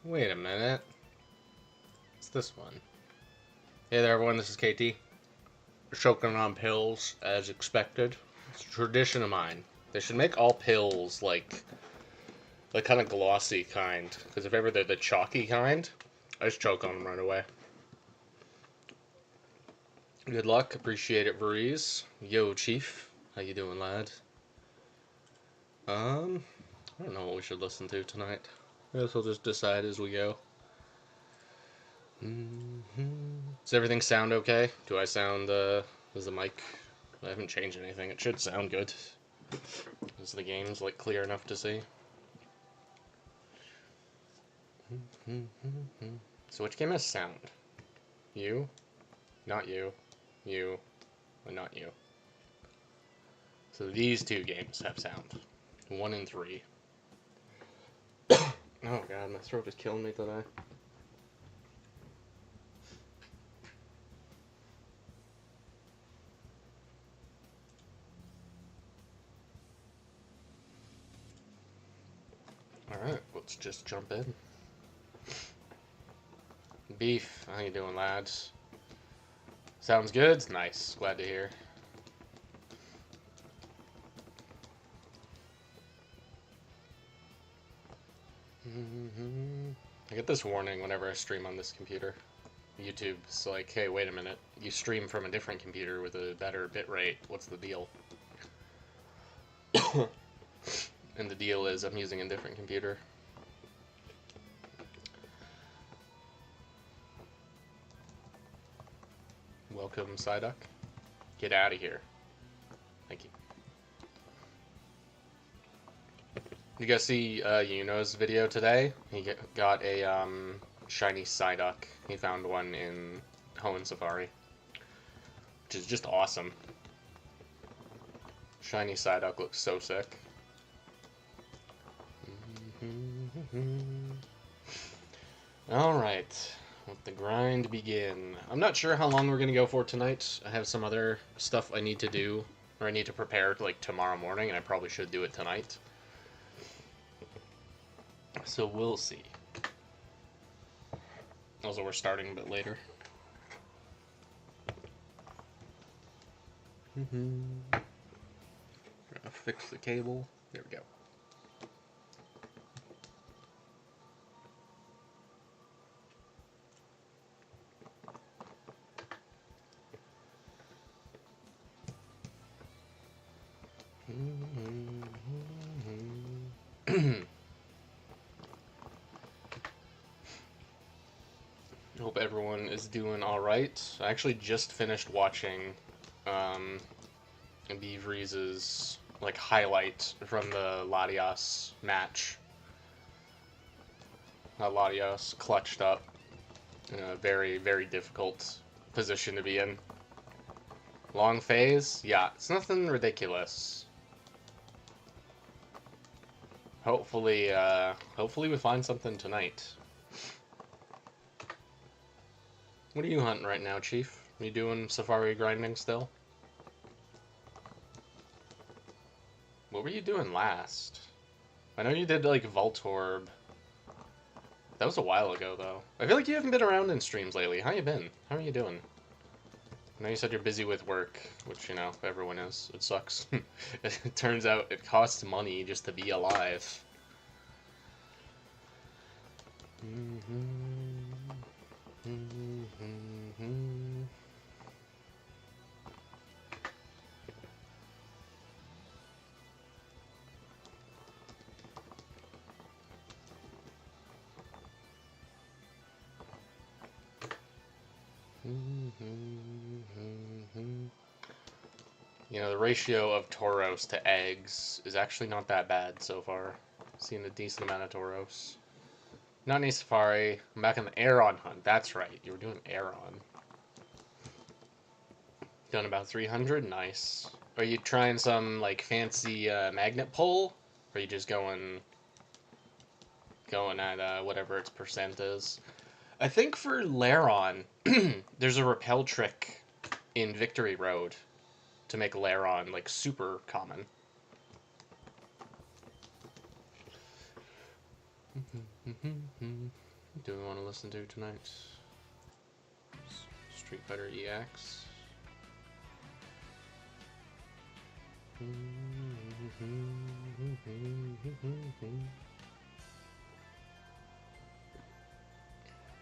Wait a minute. It's this one. Hey there, everyone. This is KT. Choking on pills, as expected. It's a tradition of mine. They should make all pills like kind of glossy kind. Because if ever they're the chalky kind, I just choke on them right away. Good luck. Appreciate it, Breeze. Yo, Chief. How you doing, lad? I don't know what we should listen to tonight. I guess we'll just decide as we go. Does everything sound okay? Do I sound, is the mic... I haven't changed anything. It should sound good. Is the game's, like, clear enough to see? So which game has sound? You? Not you. You. And not you. So these two games have sound. 1 and 3. Oh god, my throat is killing me today. Alright, let's just jump in. Beef, how you doing, lads? Sounds good? Nice, glad to hear. I get this warning whenever I stream on this computer. YouTube's like, hey, wait a minute. You stream from a different computer with a better bitrate. What's the deal? And the deal is I'm using a different computer. Welcome, Psyduck. Get out of here. Thank you. You guys see Yuno's video today? He got a shiny Psyduck. He found one in Hoenn Safari, which is just awesome. Shiny Psyduck looks so sick. Alright, let the grind begin. I'm not sure how long we're going to go for tonight. I have some other stuff I need to do, or I need to prepare like tomorrow morning, and I probably should do it tonight. So we'll see. Also, we're starting a bit later. Gonna fix the cable. There we go. Hope everyone is doing alright. I actually just finished watching Beavreeze's like highlight from the Latias match. Latias clutched up in a very, very difficult position to be in. Long phase? Yeah, it's nothing ridiculous. Hopefully, hopefully we find something tonight. What are you hunting right now, Chief? Are you doing safari grinding still? What were you doing last? I know you did, like, Voltorb. That was a while ago, though. I feel like you haven't been around in streams lately. How you been? How are you doing? I know you said you're busy with work, which, you know, everyone is. It sucks. It turns out it costs money just to be alive. You know, the ratio of Tauros to eggs is actually not that bad so far. Seen a decent amount of Tauros. Not any Safari. I'm back in the Aeron hunt. That's right. You were doing Aeron. Done about 300? Nice. Are you trying some, like, fancy magnet pull? Or are you just going at whatever its percent is? I think for Lairon, there's a repel trick in Victory Road to make Lairon, like, super common. Do we want to listen to tonight? Street Fighter EX.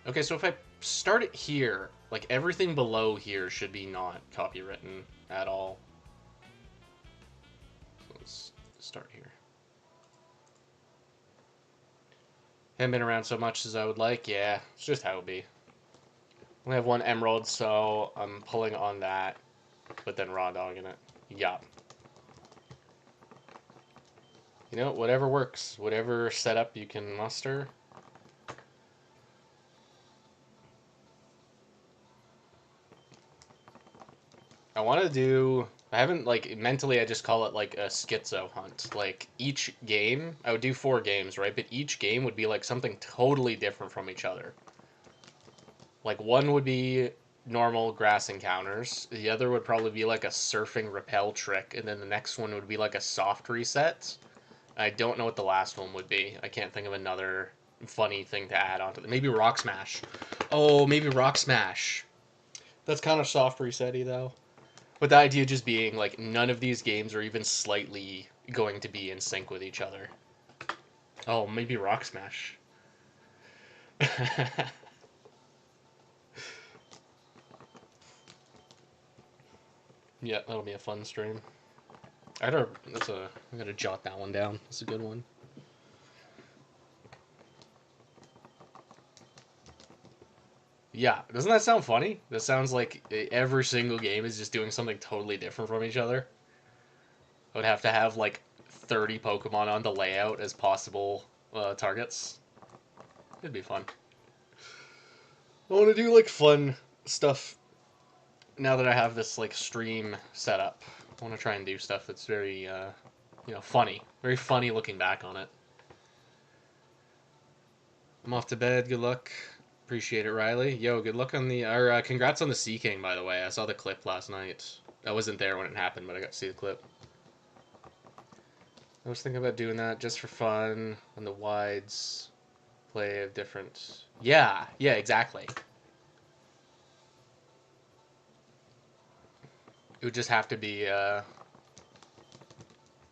Okay, so if I start it here, like everything below here should be not copywritten at all. So let's start here. Haven't been around so much as I would like. Yeah, it's just how it be. We have one emerald, so I'm pulling on that, but then raw dogging it. Yup. You know, whatever works. Whatever setup you can muster. I want to do... I haven't, like, mentally I just call it, like, a schizo hunt. Like, each game, I would do 4 games, right? But each game would be, like, something totally different from each other. Like, one would be normal grass encounters. The other would probably be, like, a surfing repel trick. And then the next one would be, like, a soft reset. I don't know what the last one would be. I can't think of another funny thing to add onto it. Maybe Rock Smash. Oh, maybe Rock Smash. That's kind of soft reset-y, though. But the idea just being, like, none of these games are even slightly going to be in sync with each other. Oh, maybe Rock Smash. Yeah, that'll be a fun stream. I gotta jot that one down. That's a good one. Yeah, doesn't that sound funny? That sounds like every single game is just doing something totally different from each other. I would have to have like 30 Pokemon on the layout as possible targets. It'd be fun. I want to do like fun stuff now that I have this like stream set up. I want to try and do stuff that's very, funny. Very funny looking back on it. I'm off to bed. Good luck. Appreciate it, Riley. Yo, good luck on the... congrats on the Sea King, by the way. I saw the clip last night. I wasn't there when it happened, but I got to see the clip. I was thinking about doing that just for fun on the wides. Play of different... Yeah, exactly. It would just have to be,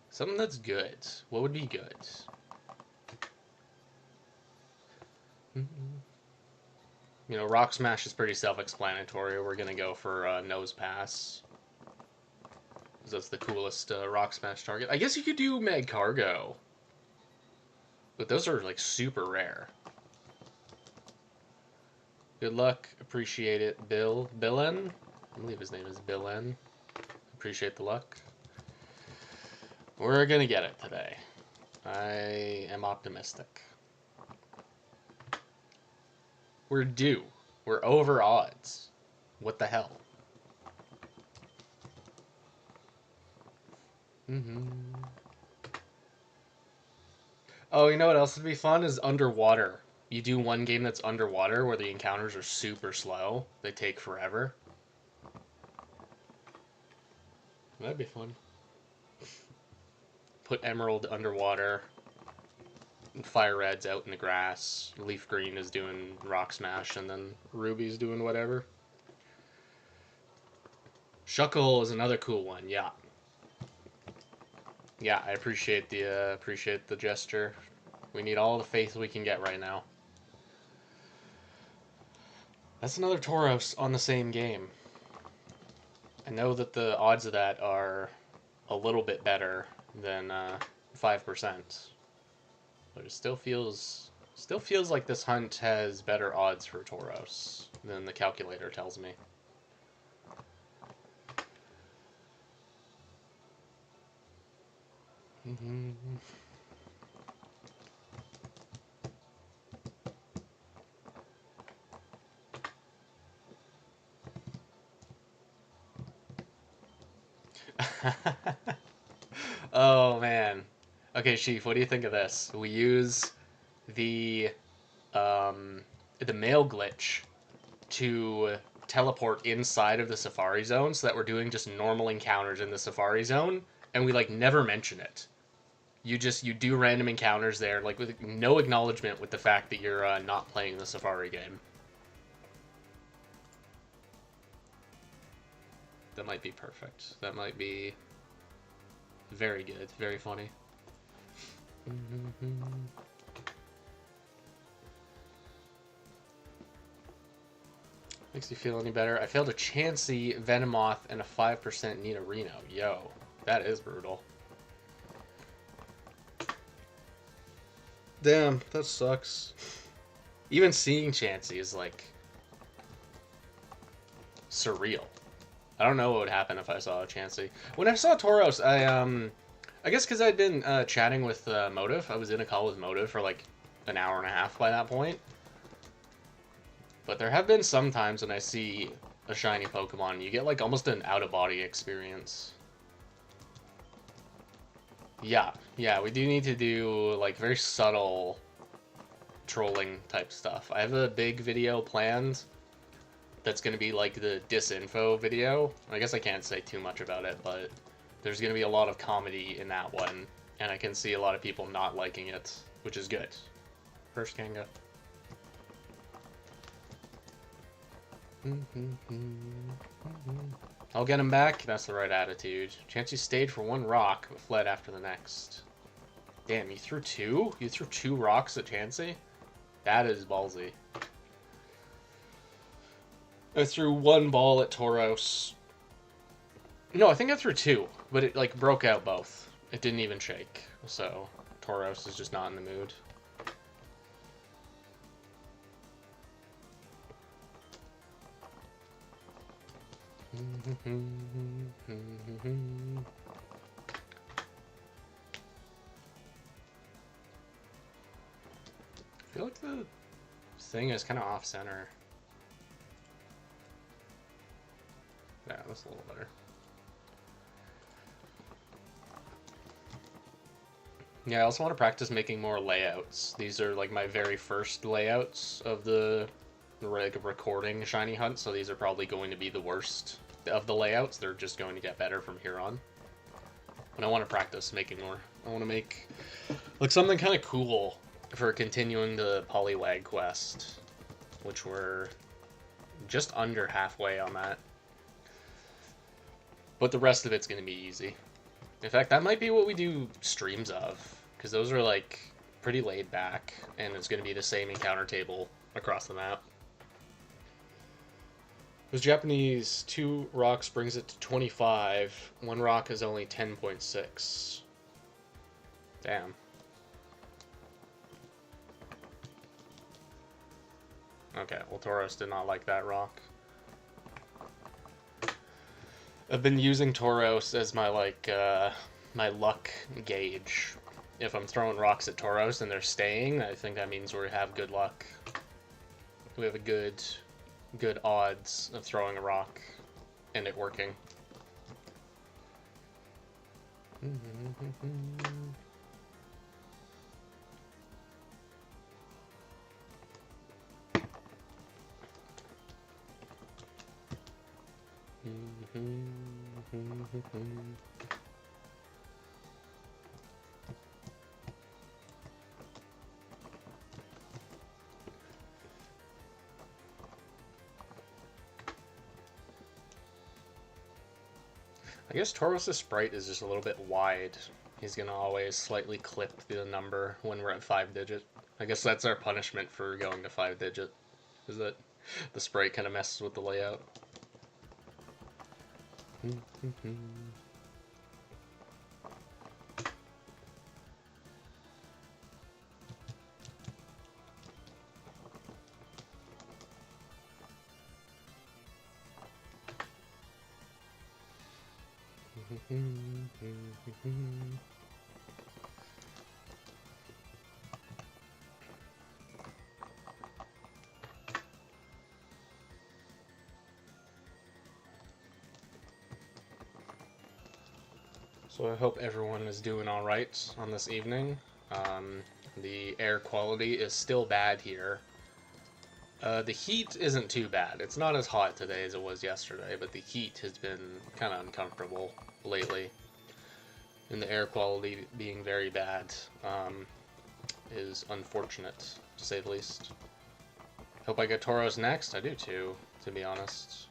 something that's good. What would be good? You know, Rock Smash is pretty self-explanatory. We're gonna go for Nose Pass. That's the coolest Rock Smash target. I guess you could do Mag Cargo. But those are, like, super rare. Good luck. Appreciate it, Billen? I believe his name is Billen. Appreciate the luck. We're gonna get it today. I am optimistic. We're due. We're over odds. What the hell? Oh, you know what else would be fun is underwater. You do one game that's underwater where the encounters are super slow. They take forever. That'd be fun. Put Emerald underwater. Fire Red's out in the grass. Leaf Green is doing Rock Smash, and then Ruby's doing whatever. Shuckle is another cool one, yeah. Yeah, I appreciate the gesture. We need all the faith we can get right now. That's another Tauros on the same game. I know that the odds of that are a little bit better than 5%. But it still feels like this hunt has better odds for Tauros than the calculator tells me. Oh man. Okay, Chief, what do you think of this? We use the mail glitch to teleport inside of the Safari Zone so that we're doing just normal encounters in the Safari Zone, and we like never mention it. You do random encounters there, like with no acknowledgement with the fact that you're not playing the Safari game. That might be perfect. That might be very good, very funny. Makes you feel any better? I failed a Chansey, Venomoth, and a 5% Nidorino. Yo, that is brutal. Damn, that sucks. Even seeing Chansey is like surreal. I don't know what would happen if I saw a Chansey. When I saw Tauros, I guess because I'd been chatting with Motive. I was in a call with Motive for like an hour and a half by that point. But there have been some times when I see a shiny Pokemon, you get like almost an out-of-body experience. Yeah, we do need to do like very subtle trolling type stuff. I have a big video planned that's going to be like the disinfo video. I guess I can't say too much about it, but there's going to be a lot of comedy in that one, and I can see a lot of people not liking it, which is good. First Kanga. I'll get him back. That's the right attitude. Chansey stayed for one rock, but fled after the next. Damn, you threw two? You threw 2 rocks at Chansey? That is ballsy. I threw 1 ball at Tauros. No, I think I threw 2, but it like broke out both. It didn't even shake, so Tauros is just not in the mood. I feel like the thing is kind of off-center. Yeah, that's a little better. Yeah, I also want to practice making more layouts. These are like my very first layouts of the like recording Shiny Hunt, so these are probably going to be the worst of the layouts. They're just going to get better from here on. And I want to practice making more. I want to make like something kind of cool for continuing the Poliwag quest, which we're just under halfway on that. But the rest of it's going to be easy. In fact, that might be what we do streams of, because those are like pretty laid back, and it's going to be the same encounter table across the map. Those Japanese 2 rocks brings it to 25. 1 rock is only 10.6. Damn. Okay, well Tauros did not like that rock. I've been using Tauros as my like my luck gauge. If I'm throwing rocks at Tauros and they're staying, I think that means we have good luck. We have a good odds of throwing a rock and it working. I guess Tauros' sprite is just a little bit wide. He's gonna always slightly clip the number when we're at 5-digit. I guess that's our punishment for going to 5-digit, is that the sprite kind of messes with the layout. So I hope everyone is doing alright on this evening. The air quality is still bad here. The heat isn't too bad. It's not as hot today as it was yesterday, but the heat has been kind of uncomfortable lately. and the air quality being very bad is unfortunate, to say the least. Hope I get Tauros next. I do too, to be honest.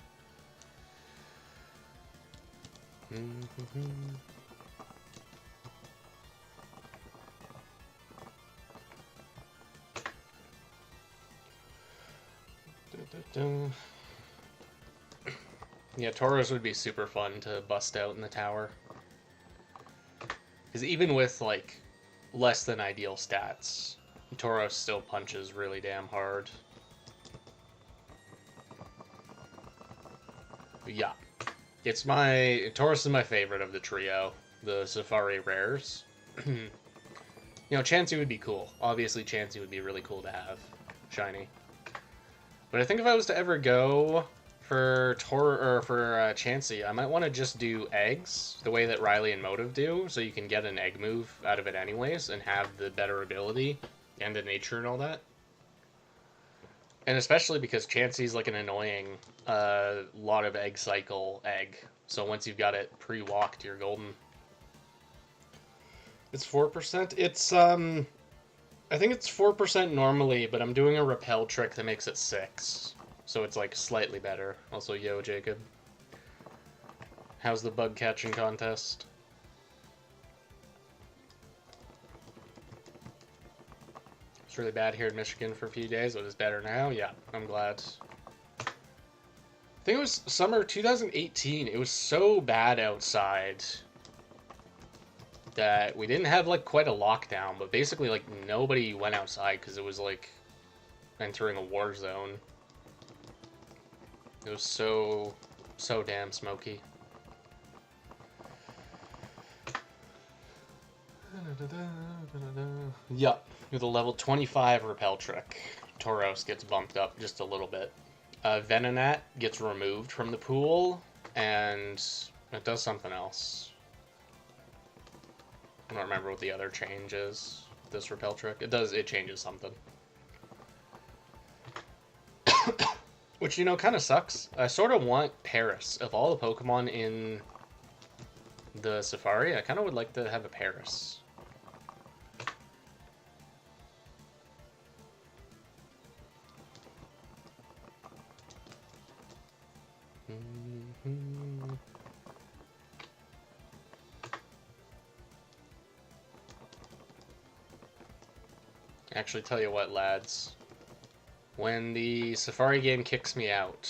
Yeah, Tauros would be super fun to bust out in the tower. Because even with, like, less than ideal stats, Tauros still punches really damn hard. But yeah. Tauros is my favorite of the trio, the Safari rares. You know, Chansey would be cool. Obviously, Chansey would be really cool to have. Shiny. But I think if I was to ever go for Chansey, I might want to just do eggs the way that Riley and Motive do, so you can get an egg move out of it anyways and have the better ability and the nature and all that. And especially because Chansey's like an annoying lot of egg cycle egg. So once you've got it pre-walked, you're golden. It's 4%. It's I think it's 4% normally, but I'm doing a repel trick that makes it 6. So it's like slightly better. Also, yo, Jacob. How's the bug catching contest? It's really bad here in Michigan for a few days. It is better now. Yeah, I'm glad. I think it was summer 2018. It was so bad outside that we didn't have like quite a lockdown, but basically like nobody went outside because it was like entering a war zone. It was so damn smoky. Yeah, with a level 25 repel trick, Tauros gets bumped up just a little bit. Venonat gets removed from the pool, and it does something else. I don't remember what the other change is. This repel trick. It changes something. Which, you know, kind of sucks. I sort of want Paris. Of all the Pokemon in the Safari, I kind of would like to have a Paris. Actually, tell you what, lads. When the Safari game kicks me out,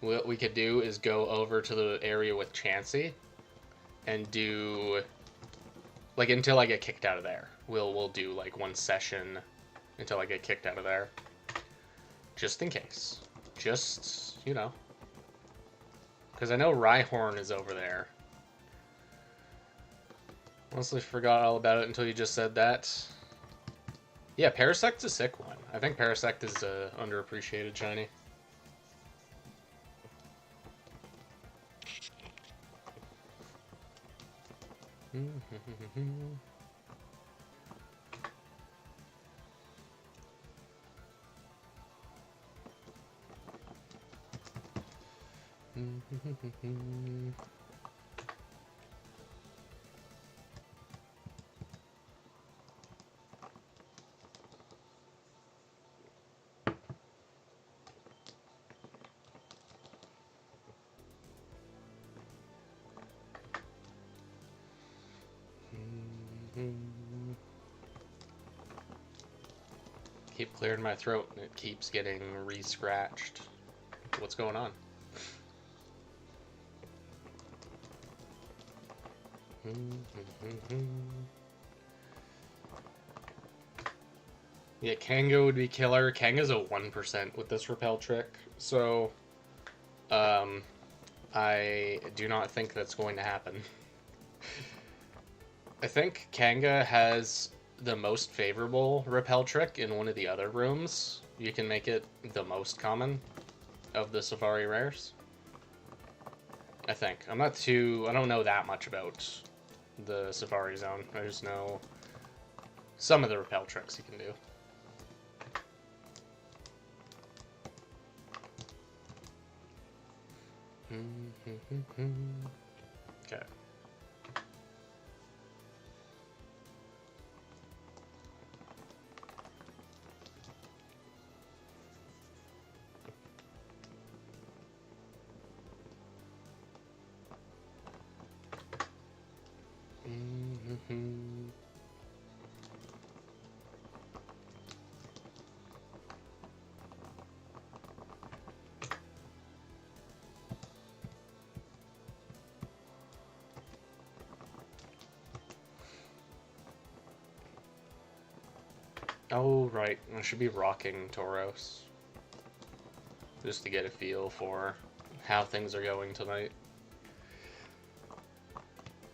what we could do is go over to the area with Chansey and do, like, until I get kicked out of there. We'll do, like, one session until I get kicked out of there. Just in case. Just, you know. Because I know Rhyhorn is over there. Honestly forgot all about it until you just said that. Yeah, Parasect's a sick one. I think Parasect is underappreciated shiny. Keep clearing my throat and it keeps getting re-scratched. What's going on? Yeah, Kango would be killer. Kanga's a 1% with this repel trick, so I do not think that's going to happen. I think Kanga has the most favorable repel trick in one of the other rooms. You can make it the most common of the Safari rares. I think. I don't know that much about the Safari Zone. I just know some of the repel tricks you can do. Okay. Oh, right. I should be rocking Tauros. Just to get a feel for how things are going tonight.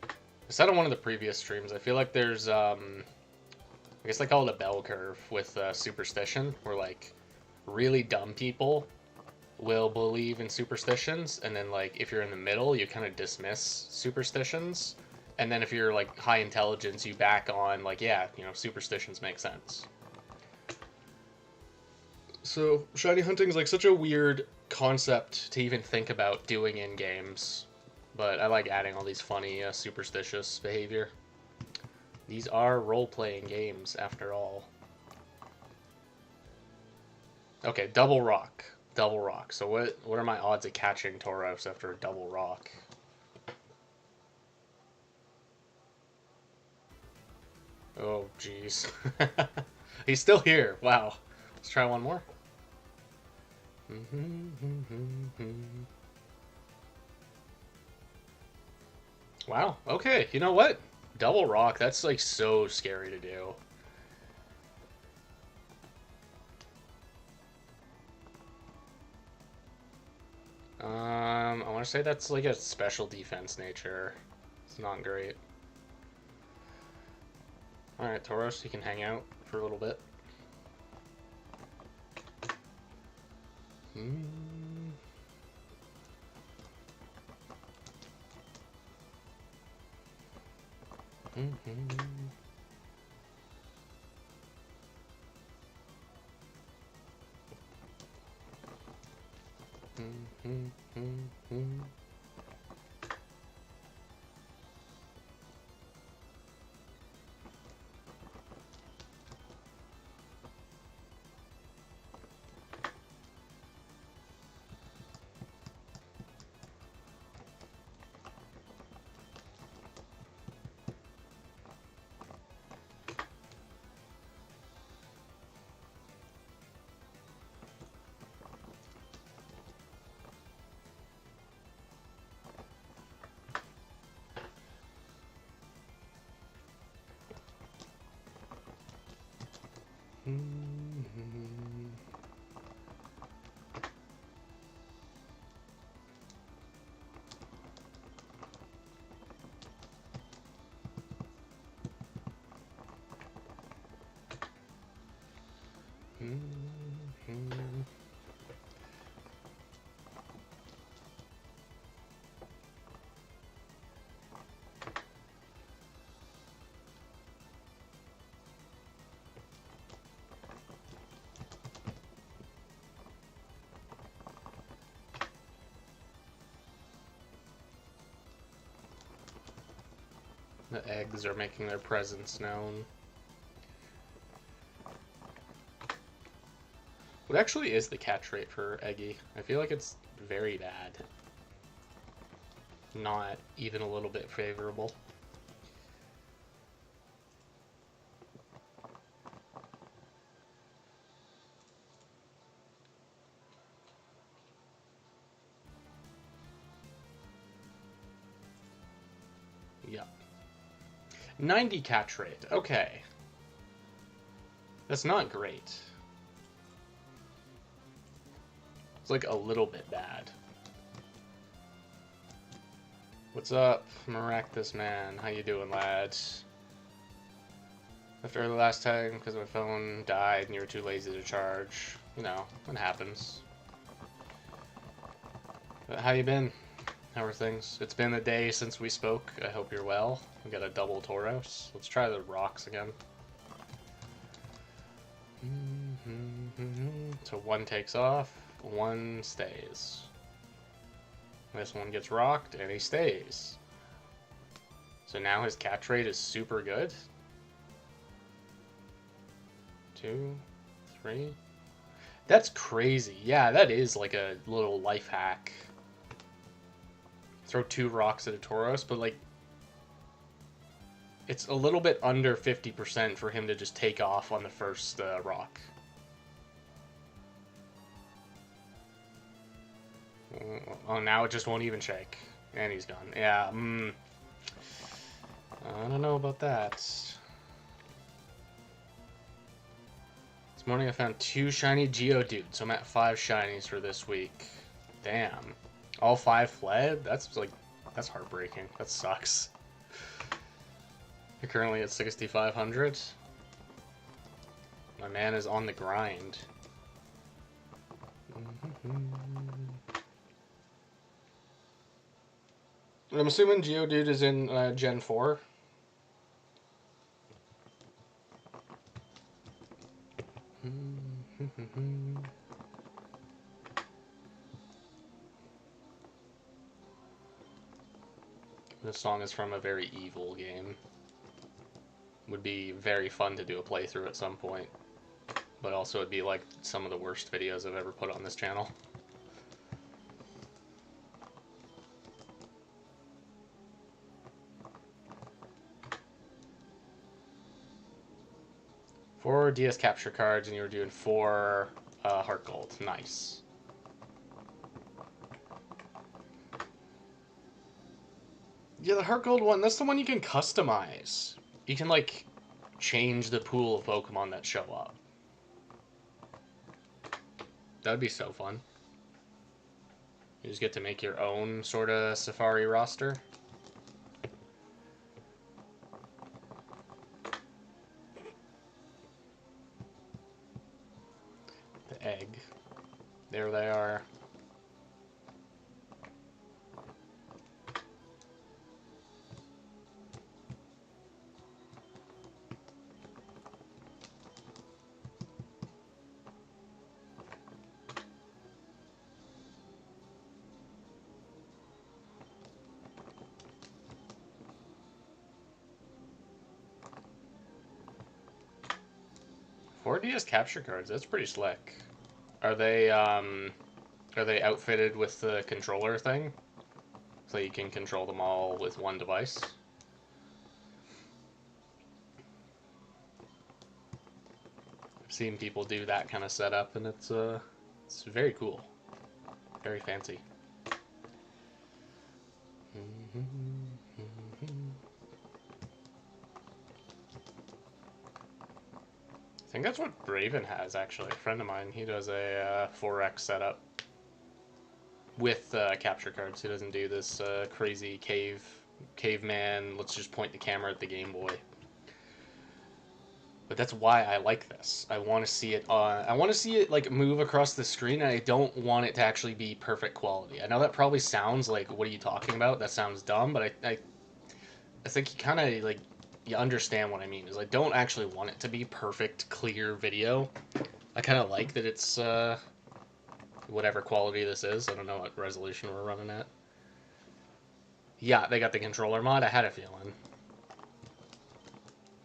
I said on one of the previous streams, I feel like there's, I guess they call it a bell curve with superstition, where, like, really dumb people will believe in superstitions, and then, like, if you're in the middle, you kind of dismiss superstitions, and then if you're, like, high intelligence, you back on, like, yeah, you know, superstitions make sense. So, shiny hunting is, like, such a weird concept to even think about doing in games, but I like adding all these funny, superstitious behavior. These are role-playing games, after all. Okay, double rock. Double rock. So what are my odds of catching Tauros after a double rock? Oh, jeez. He's still here. Wow. Let's try one more. Wow. Okay. You know what? Double rock. That's like so scary to do. I want to say that's like a special defense nature. It's not great. Alright, Tauros, you can hang out for a little bit. The eggs are making their presence known. What actually is the catch rate for Eggy? I feel like it's very bad. Not even a little bit favorable. Yeah. 90 catch rate. Okay. That's not great. It's like a little bit bad. What's up, Maractus Man? How you doing, lads? After the last time, because my phone died and you were too lazy to charge. You know, it happens. But how you been? How are things? It's been a day since we spoke. I hope you're well. We got a double Tauros. Let's try the rocks again. So one takes off, one stays. This one gets rocked, and he stays. So now his catch rate is super good. 2, 3. That's crazy. Yeah, that is like a little life hack. Throw 2 rocks at a Tauros, but like it's a little bit under 50% for him to just take off on the first rock. Oh, now it just won't even shake. And he's gone. Yeah, I don't know about that. This morning I found 2 shiny Geodudes, so I'm at 5 shinies for this week. Damn. All 5 fled? That's heartbreaking. That sucks. You're currently at 6,500. My man is on the grind. I'm assuming Geodude is in Gen 4. This song is from a very evil game. Would be very fun to do a playthrough at some point. But also it'd be like some of the worst videos I've ever put on this channel. Four DS capture cards, and you were doing 4 heart gold. Nice. Yeah, the heart gold one, that's the one you can customize. You can, like, change the pool of Pokemon that show up. That would be so fun. You just get to make your own sort of Safari roster. The egg. There they are. Four DS capture cards, that's pretty slick. Are they outfitted with the controller thing? So you can control them all with one device? I've seen people do that kind of setup, and it's very cool. Very fancy. I think that's what Raven has, actually. A friend of mine, he does a 4X setup with capture cards. He doesn't do this crazy caveman, let's just point the camera at the Game Boy. But that's why I like this. I want to see it like move across the screen, and I don't want it to actually be perfect quality. I know that probably sounds like, what are you talking about? That sounds dumb, but I think you kind of like, you understand what I mean. Is I don't actually want it to be perfect, clear video. I kind of like that it's whatever quality this is. I don't know what resolution we're running at. Yeah, they got the controller mod. I had a feeling.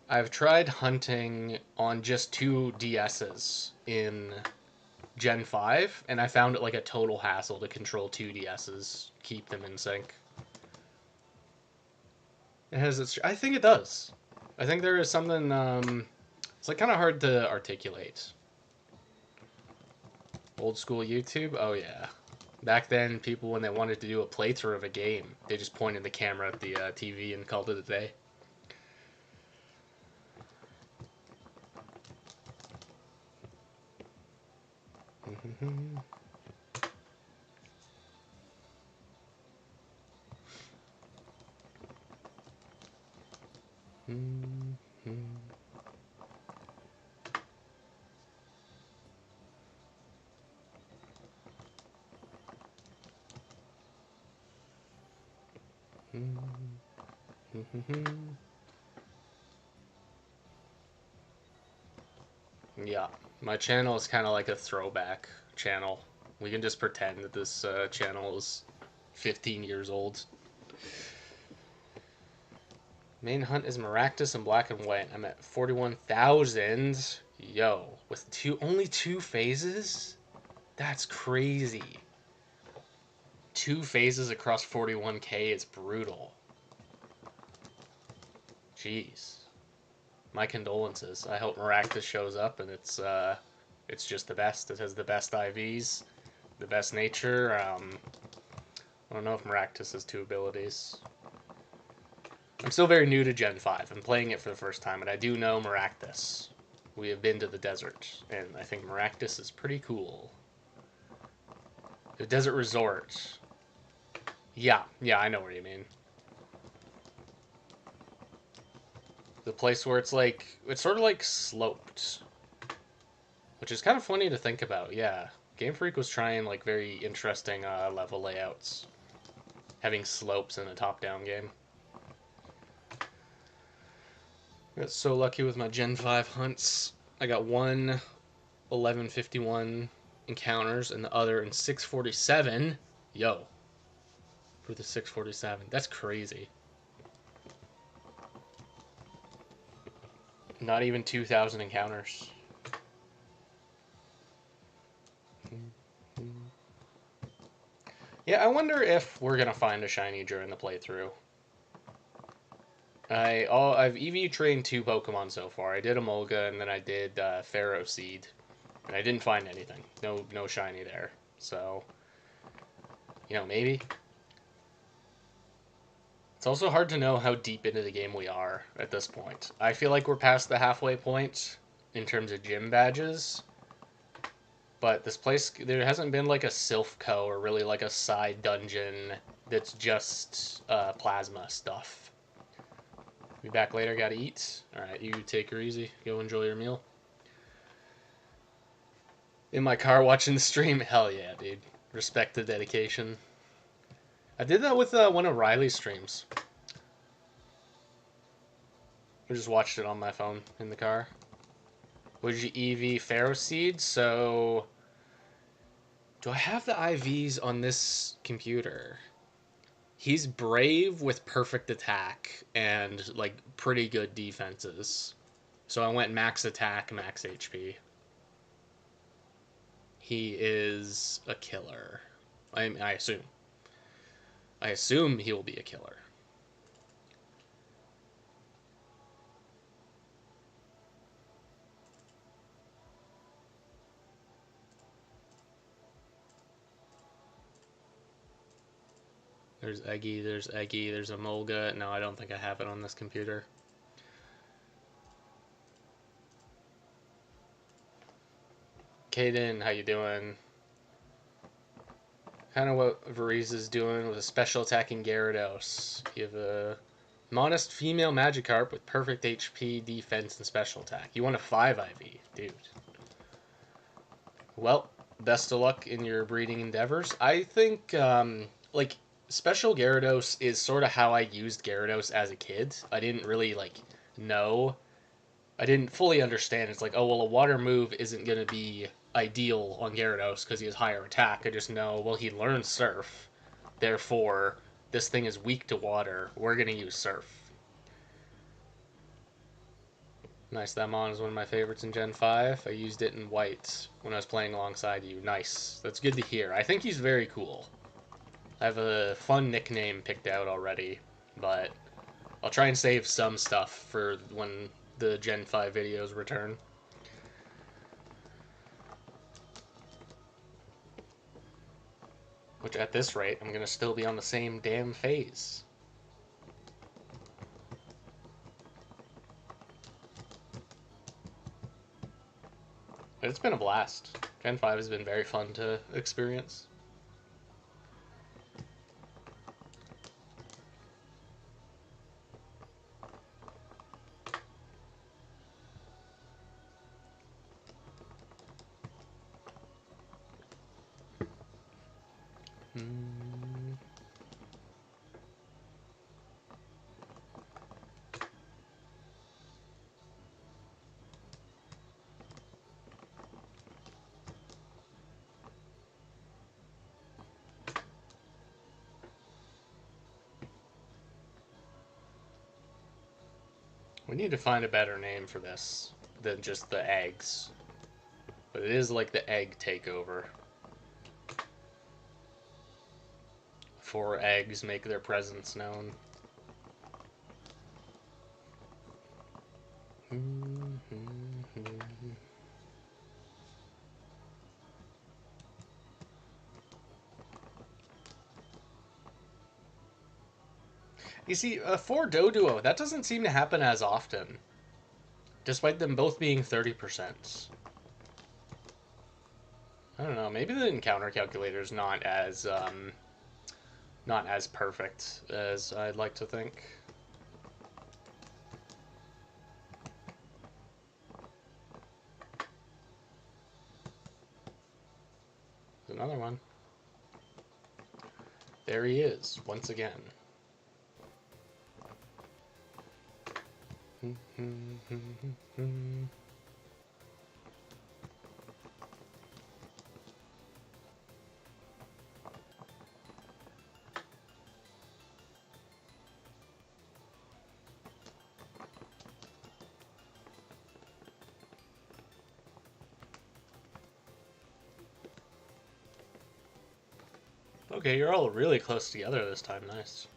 I've tried hunting on just 2 DSs in Gen 5, and I found it like a total hassle to control 2 DSs, keep them in sync. It has its... I think it does. I think there is something... it's like kind of hard to articulate. Old school YouTube? Oh yeah. Back then, people, when they wanted to do a playthrough of a game, they just pointed the camera at the TV and called it a day. Yeah, my channel is kind of like a throwback channel. We can just pretend that this channel is 15 years old. Main hunt is Maractus and Black and White. I'm at 41,000. Yo, with only 2 phases? That's crazy. 2 phases across 41K is brutal. Jeez. My condolences. I hope Maractus shows up and it's just the best. It has the best IVs, the best nature. I don't know if Maractus has 2 abilities. I'm still very new to Gen 5. I'm playing it for the first time, and I do know Maractus. we have been to the desert, and I think Maractus is pretty cool. The desert resort. Yeah, yeah, I know where you mean. The place where it's sort of like sloped, which is kind of funny to think about. Yeah, Game Freak was trying like very interesting level layouts, having slopes in a top-down game. I got so lucky with my Gen 5 hunts. I got one 1151 encounters and the other in 647. Yo, for the 647. That's crazy. Not even 2,000 encounters. Yeah, I wonder if we're gonna find a shiny during the playthrough. I've EV trained 2 Pokemon so far. I did Emolga and then I did Pharaoh Seed, and I didn't find anything. No shiny there. So, maybe. It's also hard to know how deep into the game we are at this point. I feel like we're past the halfway point in terms of gym badges, but this place, there hasn't been like a Silphco or really like a side dungeon that's just plasma stuff. Be back later, gotta eat. Alright, you take her easy. Go enjoy your meal. In my car watching the stream? Hell yeah, dude. Respect the dedication. I did that with one of Riley's streams. I just watched it on my phone in the car. Would you EV Pharaoh Seed? So, do I have the IVs on this computer? He's brave with perfect attack and like pretty good defenses. So I went max attack, max HP. He is a killer. I assume. I assume he will be a killer. There's Eggy, there's Emolga. No, I don't think I have it on this computer. Kaden, how you doing? Kind of what Varize is doing with a special attacking Gyarados. You have a modest female Magikarp with perfect HP, defense, and special attack. You want a 5 IV, dude. Well, best of luck in your breeding endeavors. I think, like, Special Gyarados is sort of how I used Gyarados as a kid. I didn't really, like, know. I didn't fully understand. It's like, oh, well, a water move isn't going to be ideal on Gyarados because he has higher attack. I just know, well, he learned Surf. Therefore, this thing is weak to water. We're going to use Surf. Nice, that mon is one of my favorites in Gen 5. I used it in white when I was playing alongside you. Nice. That's good to hear. I think he's very cool. I have a fun nickname picked out already, but I'll try and save some stuff for when the Gen 5 videos return. Which, at this rate, I'm going to still be on the same damn phase. But it's been a blast. Gen 5 has been very fun to experience. We need to find a better name for this than just the eggs. But it is like the egg takeover. 4 eggs make their presence known. You see, for Doduo, that doesn't seem to happen as often. despite them both being 30%. I don't know. Maybe the encounter calculator is not as perfect as I'd like to think. There's another one. There he is once again. Okay, you're all really close together this time. Nice.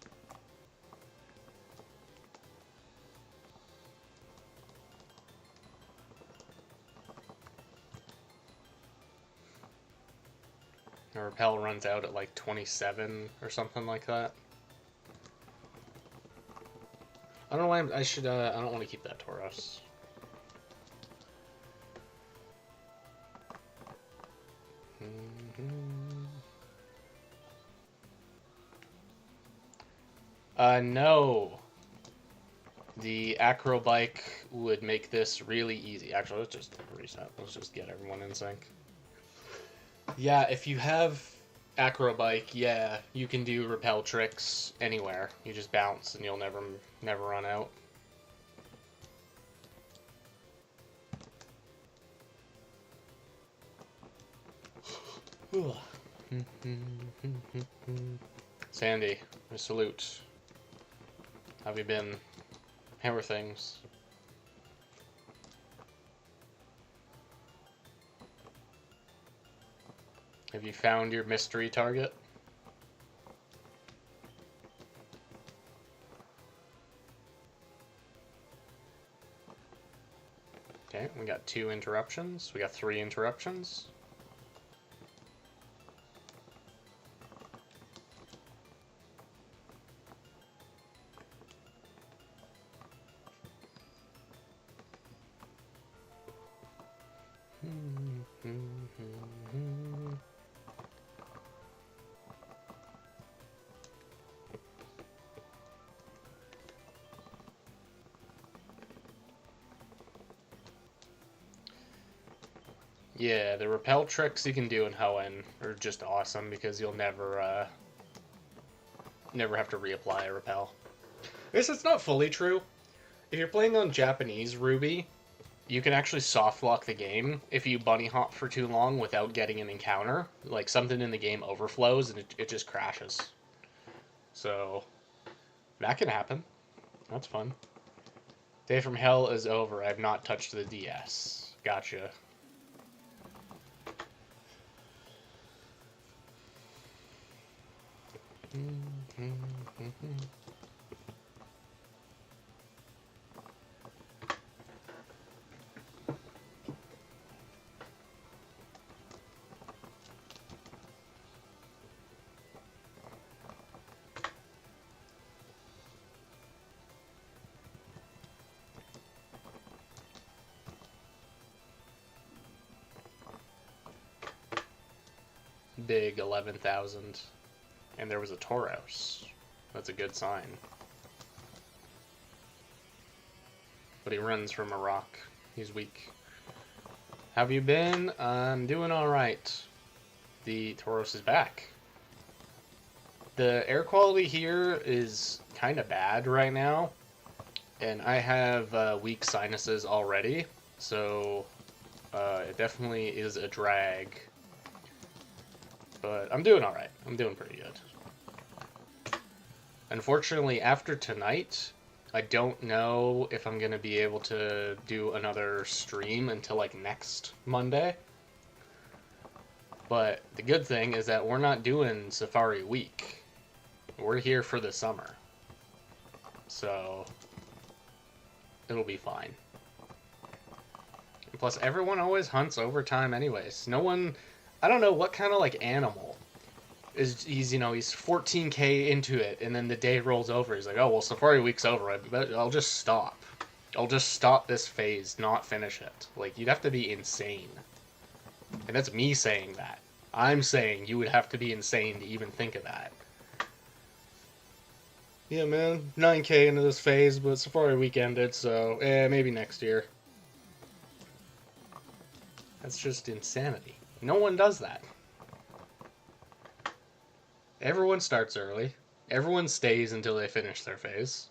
The repel runs out at like 27 or something like that. I don't know why I should. I don't want to keep that Tauros. No. The acro bike would make this really easy. Actually, let's just reset. Let's just get everyone in sync. Yeah, if you have acro bike, yeah, you can do repel tricks anywhere. You just bounce and you'll never run out. Sandy, I salute. How have you been? How are things? Have you found your mystery target? Okay, we got 2 interruptions. We got 3 interruptions. Yeah, the repel tricks you can do in Hoenn are just awesome because you'll never have to reapply a repel. I guess it's not fully true. If you're playing on Japanese Ruby, you can actually soft lock the game if you bunny hop for too long without getting an encounter. Like something in the game overflows and it just crashes. So that can happen. That's fun. Day from Hell is over. I have not touched the DS. Gotcha. Big 11,000. And there was a Tauros. That's a good sign. But he runs from a rock. He's weak. Have you been? I'm doing alright. The Tauros is back. The air quality here is kind of bad right now. And I have weak sinuses already. So it definitely is a drag. But I'm doing alright. I'm doing pretty good. Unfortunately, after tonight, I don't know if I'm going to be able to do another stream until, like, next Monday. But the good thing is that we're not doing Safari Week. We're here for the summer. So, it'll be fine. And plus, everyone always hunts overtime anyways. No one... I don't know what kind of, like, animal is he's 14K into it, and then the day rolls over. He's like, oh, well, Safari Week's over. I'll just stop. I'll just stop this phase, not finish it. Like, you'd have to be insane. And that's me saying that. I'm saying you would have to be insane to even think of that. Yeah, man, 9K into this phase, but Safari Week ended, so maybe next year. That's just insanity. No one does that. Everyone starts early. Everyone stays until they finish their phase.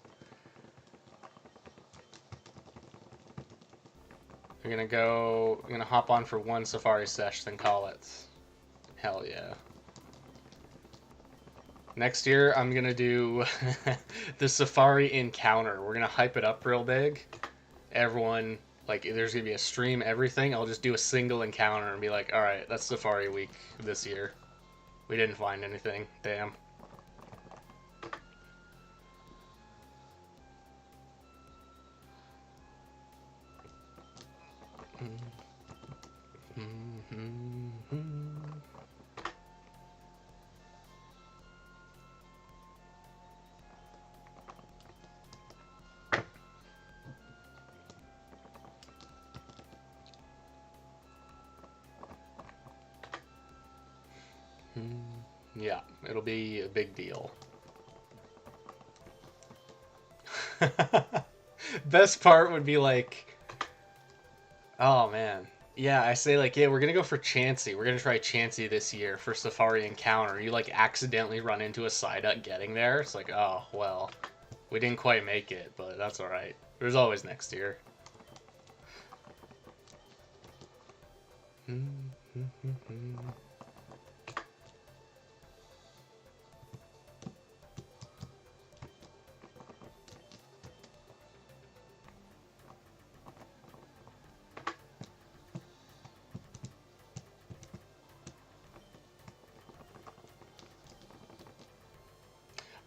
You're gonna hop on for one Safari sesh, then call it. Hell yeah. Next year, I'm gonna do the Safari encounter. We're gonna hype it up real big. Everyone, like, there's gonna be a stream, everything. I'll just do a single encounter and be like, alright, that's Safari Week this year. We didn't find anything. Damn. Yeah, it'll be a big deal. Best part would be like, oh man. Yeah, I say like, yeah, we're gonna go for Chansey. We're gonna try Chansey this year for Safari Encounter. You like accidentally run into a Psyduck getting there. It's like, oh, well, we didn't quite make it, but that's alright. There's always next year.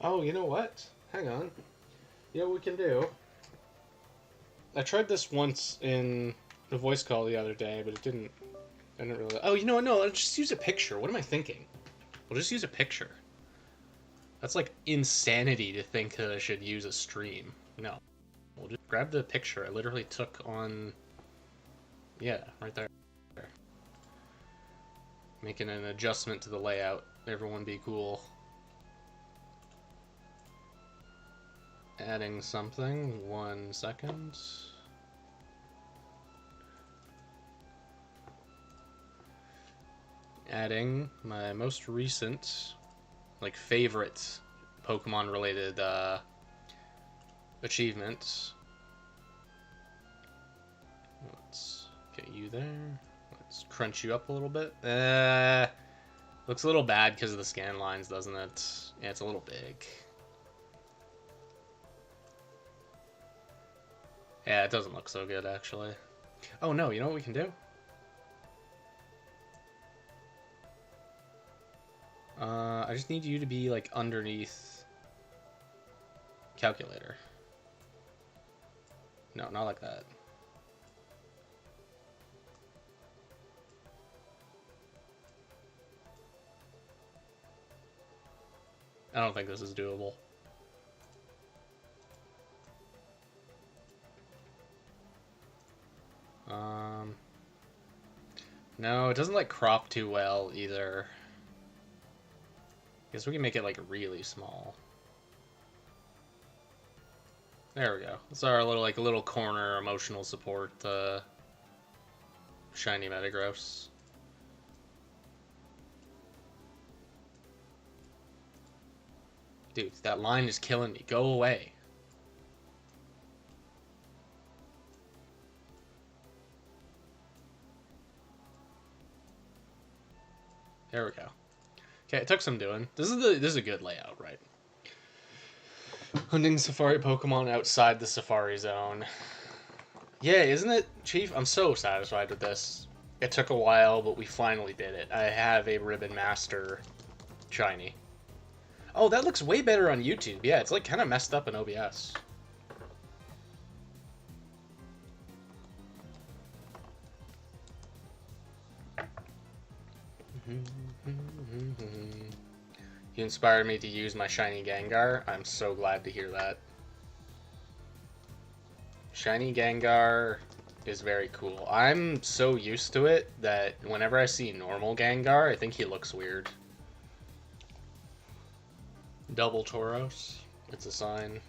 Oh, you know what? Hang on. You know what we can do? I tried this once in the voice call the other day, but it didn't. I didn't really. Oh, you know what? No, I'll just use a picture. What am I thinking? We'll just use a picture. That's like insanity to think that I should use a stream. No. We'll just grab the picture I literally took on. Yeah, right there. Making an adjustment to the layout. Everyone be cool. Adding something. 1 second. Adding my most recent, like, favorite Pokemon related achievements. Let's get you there. Let's crunch you up a little bit. Looks a little bad because of the scan lines, doesn't it? Yeah, it's a little big. Yeah, it doesn't look so good, actually. Oh, no, you know what we can do? I just need you to be, like, underneath calculator. No, not like that. I don't think this is doable. No, it doesn't like crop too well either. Guess we can make it like really small. There we go. It's our little corner emotional support shiny Metagross. Dude, that line is killing me. Go away. There we go. Okay, it took some doing. This is a good layout, right? Hunting Safari Pokemon outside the Safari Zone. Yeah, isn't it, Chief? I'm so satisfied with this. It took a while, but we finally did it. I have a Ribbon Master shiny. Oh, that looks way better on YouTube. Yeah, it's like kind of messed up in OBS. You inspired me to use my shiny Gengar. I'm so glad to hear that. Shiny Gengar is very cool. I'm so used to it that whenever I see normal Gengar, I think he looks weird. Double Tauros. It's a sign.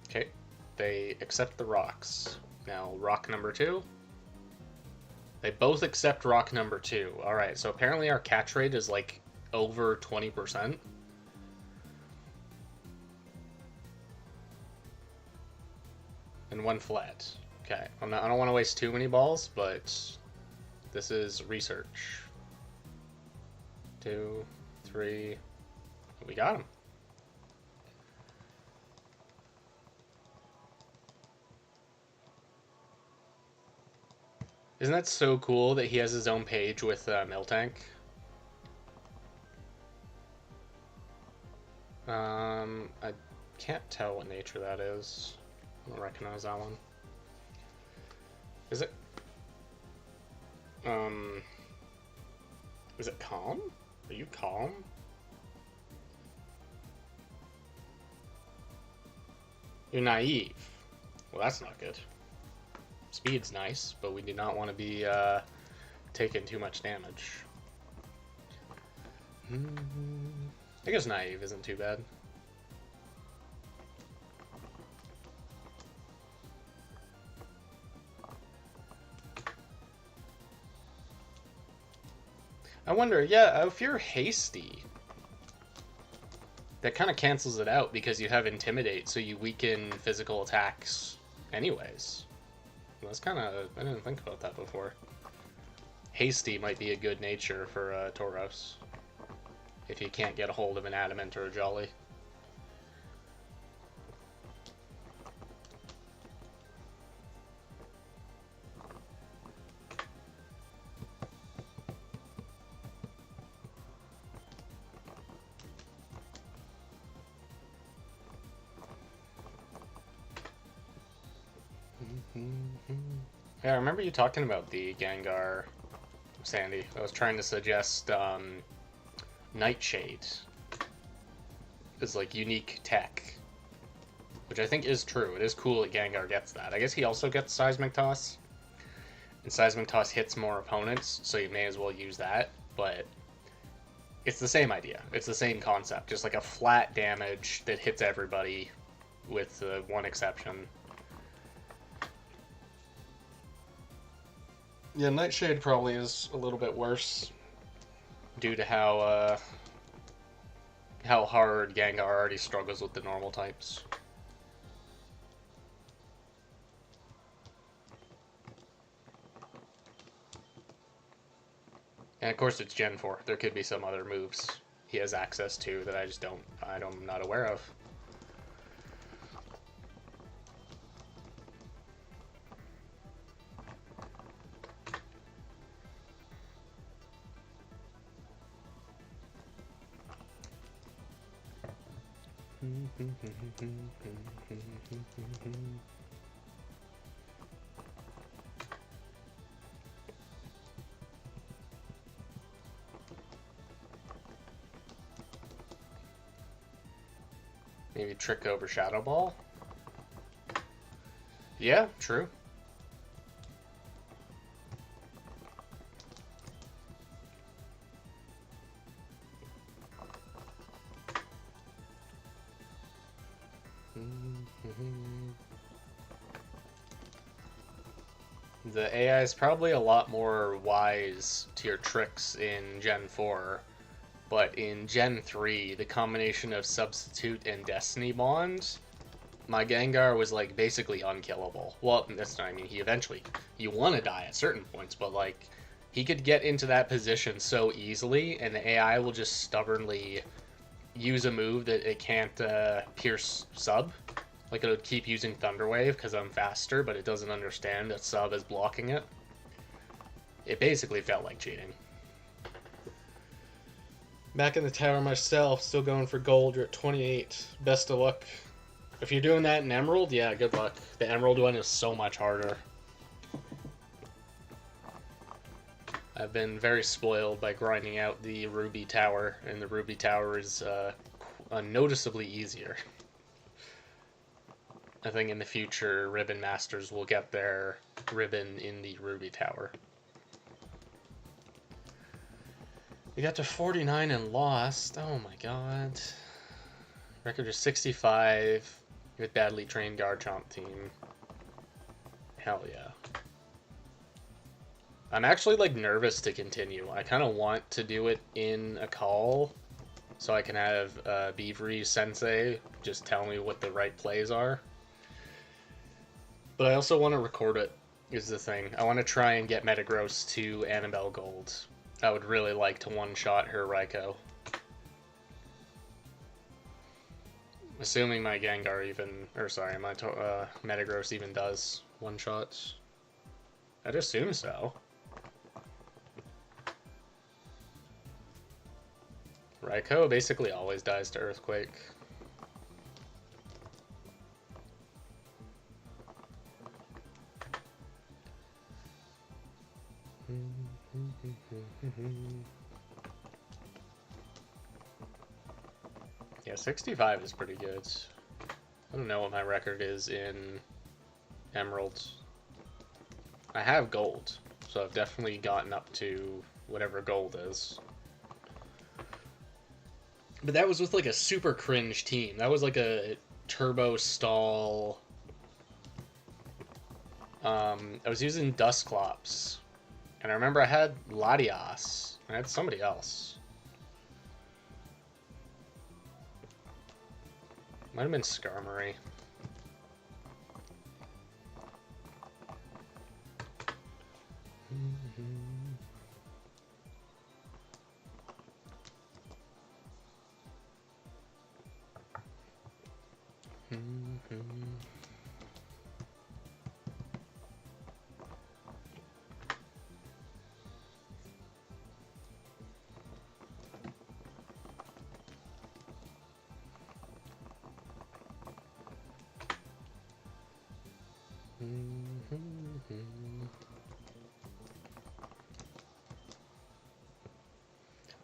Okay. They accept the rocks. Now, rock number 2. They both accept rock number 2. Alright, so apparently our catch rate is like over 20%. And 1 flat. Okay, I don't want to waste too many balls, but this is research. 2, 3. We got him. Isn't that so cool that he has his own page with Miltank? I can't tell what nature that is. I don't recognize that one. Is it? Is it calm? Are you calm? You're naive. Well, that's not good. Speed's nice, but we do not want to be taking too much damage. I guess naive isn't too bad. I wonder, yeah, if you're hasty, that kind of cancels it out because you have Intimidate, so you weaken physical attacks anyways. That's kind of... I didn't think about that before. Hasty might be a good nature for Tauros. If you can't get a hold of an Adamant or a Jolly. Yeah, I remember you talking about the Gengar, Sandy. I was trying to suggest Nightshade is like unique tech, which I think is true. It is cool that Gengar gets that. I guess he also gets Seismic Toss, and Seismic Toss hits more opponents, so you may as well use that, but it's the same idea. It's the same concept, just like a flat damage that hits everybody with one exception. Yeah, Nightshade probably is a little bit worse due to how hard Gengar already struggles with the normal types. And of course it's Gen 4. There could be some other moves he has access to that I'm not aware of. Maybe Trick over Shadow Ball? Yeah, true. The AI is probably a lot more wise to your tricks in Gen 4, but in Gen 3, the combination of Substitute and Destiny Bond, my Gengar was like basically unkillable. Well, that's not, I mean, you want to die at certain points, but like, he could get into that position so easily, and the AI will just stubbornly use a move that it can't pierce sub. Like, it would keep using Thunder Wave because I'm faster, but it doesn't understand that sub is blocking it. It basically felt like cheating. Back in the tower myself, still going for gold. You're at 28. Best of luck. If you're doing that in Emerald, yeah, good luck. The Emerald one is so much harder. I've been very spoiled by grinding out the Ruby Tower, and the Ruby Tower is noticeably easier. I think in the future, Ribbon Masters will get their ribbon in the Ruby Tower. We got to 49 and lost. Oh my god. Record is 65 with badly trained Garchomp team. Hell yeah. I'm actually like nervous to continue. I kind of want to do it in a call so I can have Beavery Sensei just tell me what the right plays are. But I also want to record it, is the thing. I want to try and get Metagross to Annabelle Gold. I would really like to one-shot her Raikou. Assuming my Gengar even, or sorry, my Metagross even does one-shots. I'd assume so. Raikou basically always dies to Earthquake. Yeah, 65 is pretty good. I don't know what my record is in Emeralds. I have Gold, so I've definitely gotten up to whatever Gold is. But that was with like a super cringe team. That was like a Turbo Stall. I was using Dusclops. And I remember I had Latias. I had somebody else. Might have been Skarmory.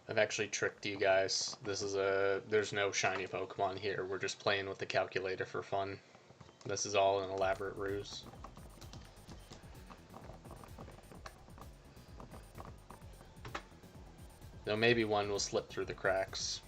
I've actually tricked you guys. There's no shiny Pokemon here. We're just playing with the calculator for fun. This is all an elaborate ruse. Though maybe one will slip through the cracks.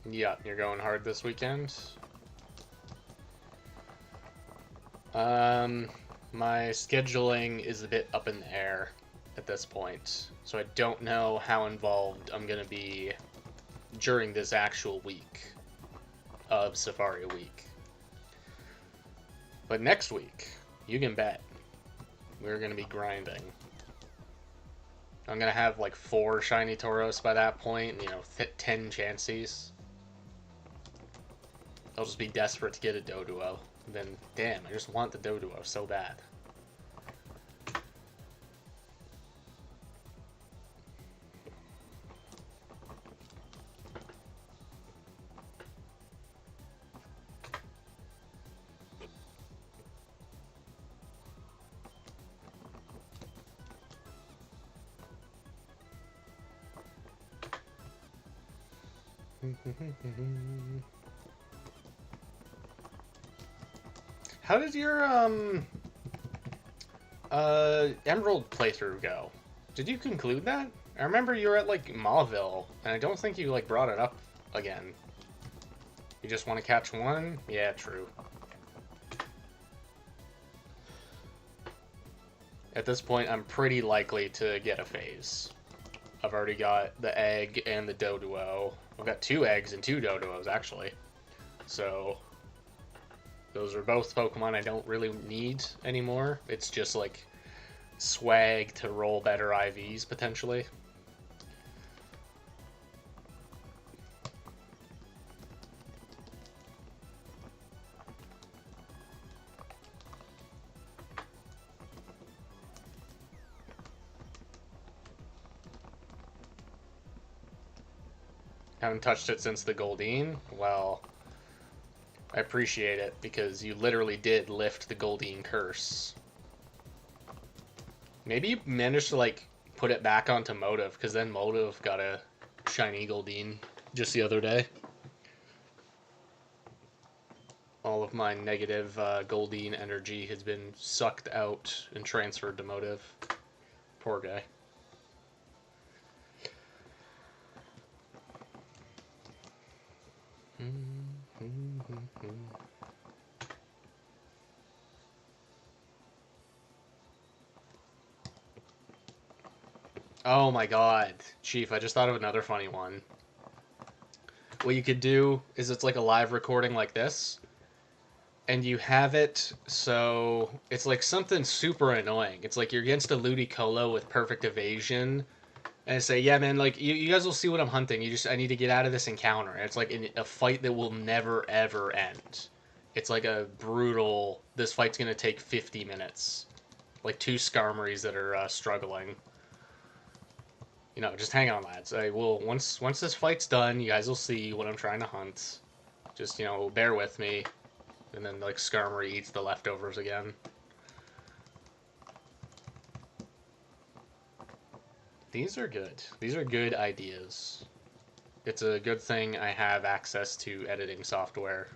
Yeah, you're going hard this weekend. My scheduling is a bit up in the air at this point, so I don't know how involved I'm gonna be during this actual week of Safari Week. But next week, you can bet, we're gonna be grinding. I'm gonna have like 4 shiny Tauros by that point, 10 Chanseys. I'll just be desperate to get a Doduo. Then, damn, I just want the Doduo so bad. How did your Emerald playthrough go? Did you conclude that? I remember you were at like Mauville, and I don't think you like brought it up again. You just want to catch one? Yeah, true. At this point, I'm pretty likely to get a phase. I've already got the egg and the Doduo. I've got 2 eggs and 2 Doduos, actually. So Those are both Pokemon I don't really need anymore. It's just like swag to roll better IVs potentially. Haven't touched it since the Goldeen. Well, I appreciate it because you literally did lift the Goldeen curse. Maybe you managed to like put it back onto Motive because then Motive got a shiny Goldeen just the other day. All of my negative Goldeen energy has been sucked out and transferred to Motive. Poor guy. Oh my god, Chief, I just thought of another funny one. What you could do is it's like a live recording like this, and you have it so it's like something super annoying. It's like you're against a Ludicolo with perfect evasion, and say, yeah, man, like you guys will see what I'm hunting. I need to get out of this encounter. And it's like a fight that will never ever end. It's like a brutal. This fight's gonna take 50 minutes. Like two Skarmories that are struggling. You know, just hang on, lads. I will once this fight's done, you guys will see what I'm trying to hunt. Just bear with me, and then like Skarmory eats the leftovers again. These are good. These are good ideas. It's a good thing I have access to editing software.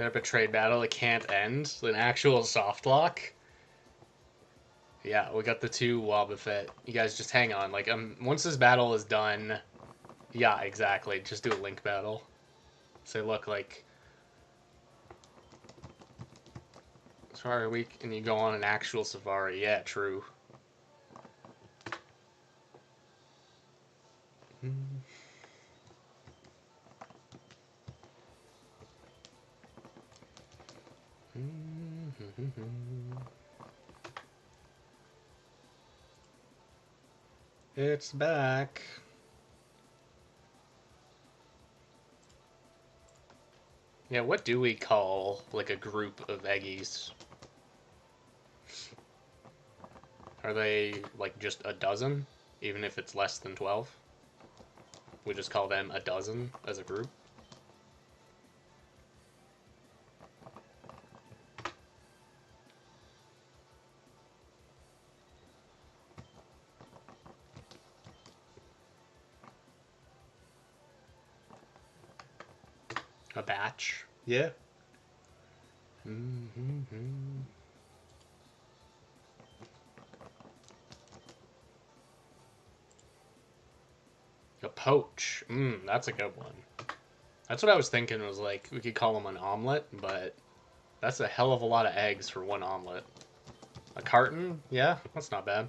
Up a trade battle that can't end. An actual soft lock. Yeah, we got the two Wobbuffet. You guys just hang on. Like, once this battle is done, yeah, exactly. Just do a link battle. Say, look, like, Safari Week, and you go on an actual Safari. Yeah, true. It's back. Yeah, what do we call, like, a group of Eggies? Are they, like, just a dozen? Even if it's less than 12? We just call them a dozen as a group? A batch? Yeah. A poach. That's a good one. That's what I was thinking was like, we could call them an omelet, but that's a hell of a lot of eggs for one omelet. A carton? Yeah, that's not bad.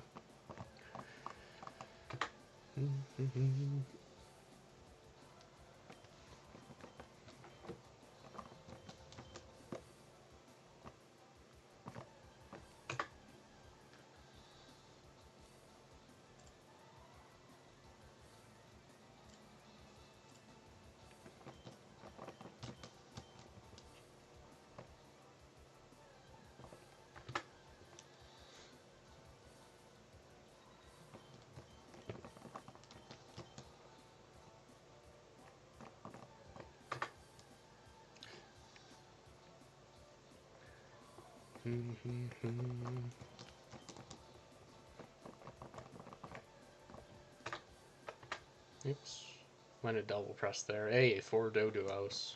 Oops. Went a double press there. Hey, 4 Doduos.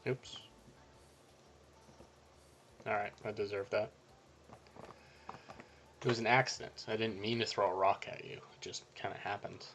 Oops. Alright, I deserve that. It was an accident. I didn't mean to throw a rock at you. It just kind of happened.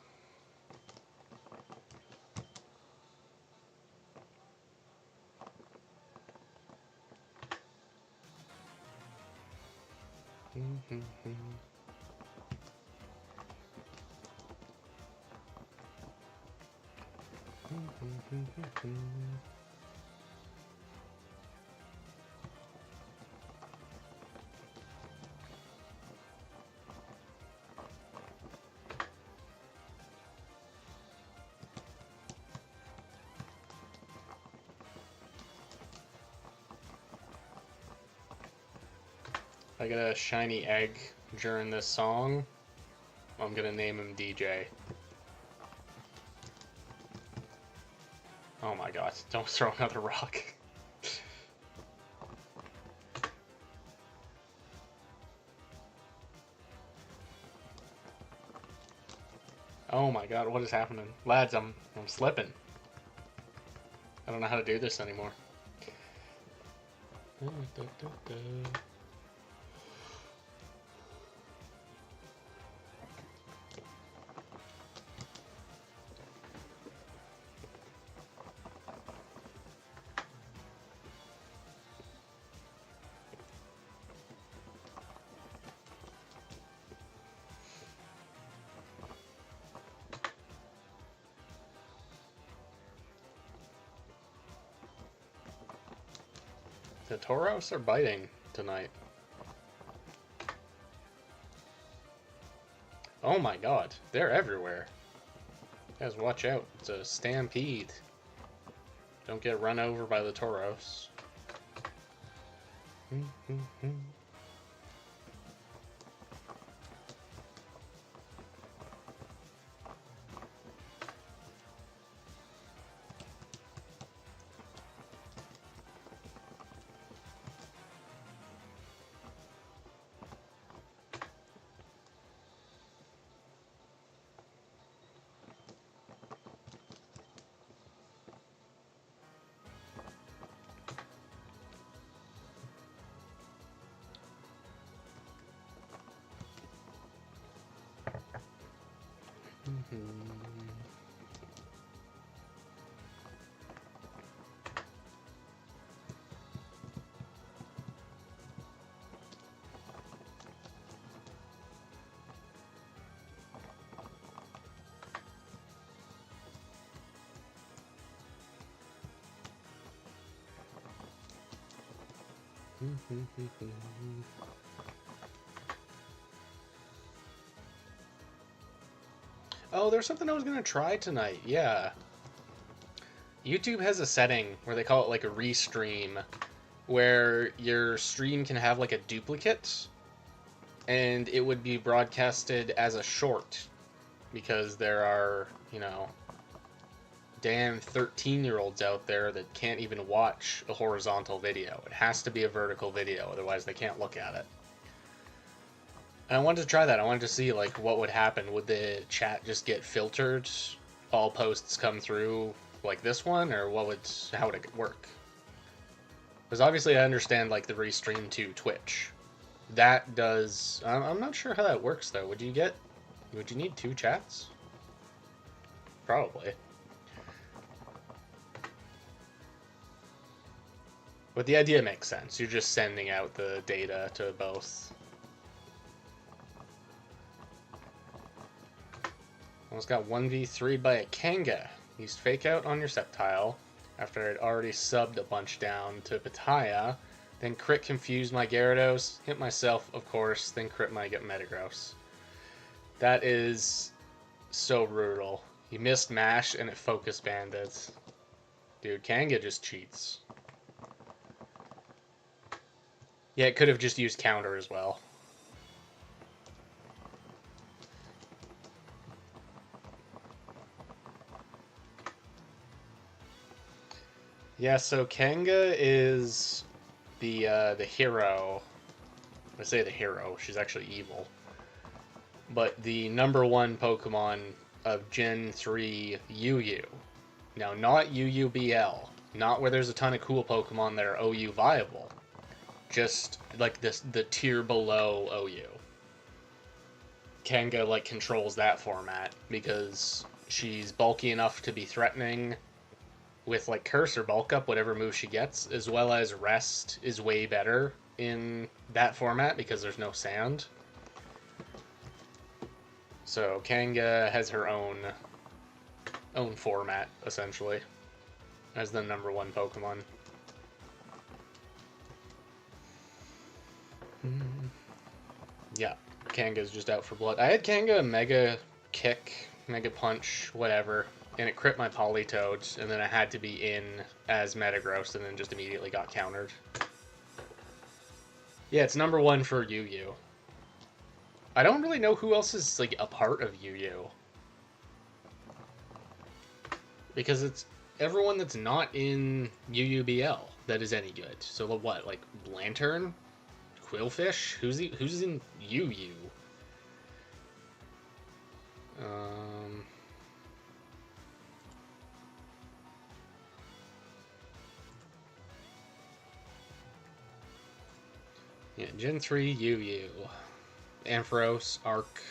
I get a shiny egg during this song, I'm gonna name him DJ. Oh my god, don't throw another rock. Oh my god, what is happening? Lads, I'm slipping. I don't know how to do this anymore. The Tauros are biting tonight. Oh my god, they're everywhere. Guys, watch out. It's a stampede. Don't get run over by the Tauros. Oh, there's something I was gonna try tonight. Yeah. YouTube has a setting where they call it like a restream, where your stream can have like a duplicate, and it would be broadcasted as a short, because there are, you know, damn 13-year-olds out there that can't even watch a horizontal video. It has to be a vertical video, otherwise they can't look at it. And I wanted to try that. I wanted to see like what would happen. Would the chat just get filtered? All posts come through like this one, or how would it work? Because obviously I understand like the restream to Twitch, that does... I'm not sure how that works, though. Would you need 2 chats? Probably. But the idea makes sense. You're just sending out the data to both. Almost got 1v3 by a Kanga. Used fake out on your Sceptile after I'd already subbed a bunch down to Pitaya. Then crit confused my Gyarados. Hit myself, of course. Then crit my Metagross. That is so brutal. He missed Mash and it focus banded. Dude, Kanga just cheats. Yeah, it could have just used counter as well. Yeah, so Kanga is the hero. I say the hero, she's actually evil. But the #1 Pokemon of Gen 3 UU. Now, not UUBL. Not where there's a ton of cool Pokemon that are OU viable. Just like the tier below OU. Kanga like controls that format because she's bulky enough to be threatening with like Curse or Bulk Up, whatever move she gets, as well as Rest is way better in that format because there's no sand. So Kanga has her own format essentially as the #1 Pokemon. Yeah, Kanga's just out for blood. I had Kanga Mega Kick, Mega Punch, whatever, and it crit my Politoed, and then I had to be in as Metagross, and then just immediately got countered. Yeah, it's #1 for UU. I don't really know who else is like a part of UU. Because it's everyone that's not in UUBL that is any good. So what, like Lantern? Quillfish? Who's in UU? Yeah, Gen 3 UU. Ampharos, Arc.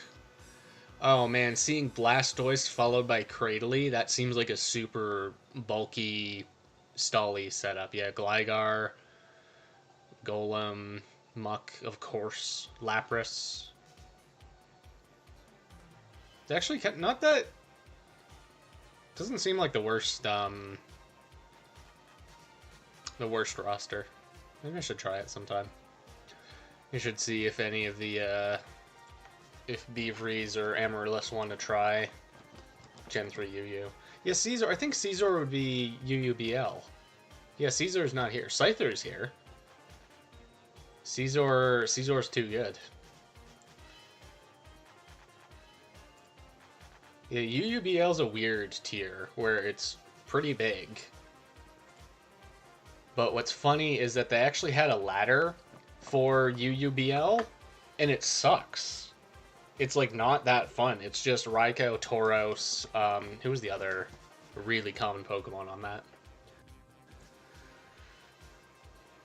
Oh man, seeing Blastoise followed by Cradily, that seems like a super bulky, stally setup. Yeah, Gligar, Golem, Muck, of course, Lapras. It's actually not that... Doesn't seem like the worst roster. Maybe I should try it sometime. You should see if any of the, if Beavries or Amaryllis want to try Gen 3 UU. Yeah, Caesar, I think Caesar would be UUBL. Yeah, Caesar's not here. Scyther's here. Caesar's too good. Yeah, UUBL's a weird tier where it's pretty big. But what's funny is that they actually had a ladder for UUBL, and it sucks. It's like not that fun. It's just Raikou, Tauros, who was the other really common Pokemon on that?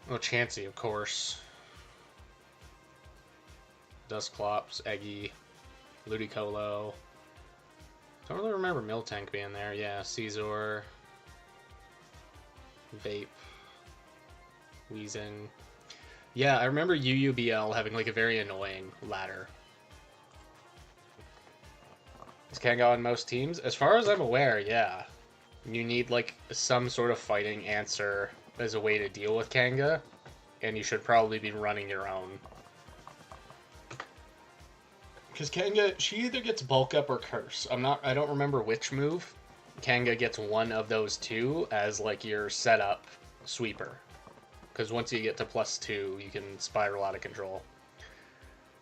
Oh, Chansey, of course. Dusclops, Eggy, Ludicolo. Don't really remember Miltank being there. Yeah, Caesar, Vape, Weezing. Yeah, I remember UUBL having like a very annoying ladder. Is Kanga on most teams? As far as I'm aware, yeah. You need like some sort of fighting answer as a way to deal with Kanga, and you should probably be running your own. Because Kanga, she either gets Bulk Up or Curse. I don't remember which move. Kanga gets one of those two as like your setup sweeper. Because once you get to +2, you can spiral out of control.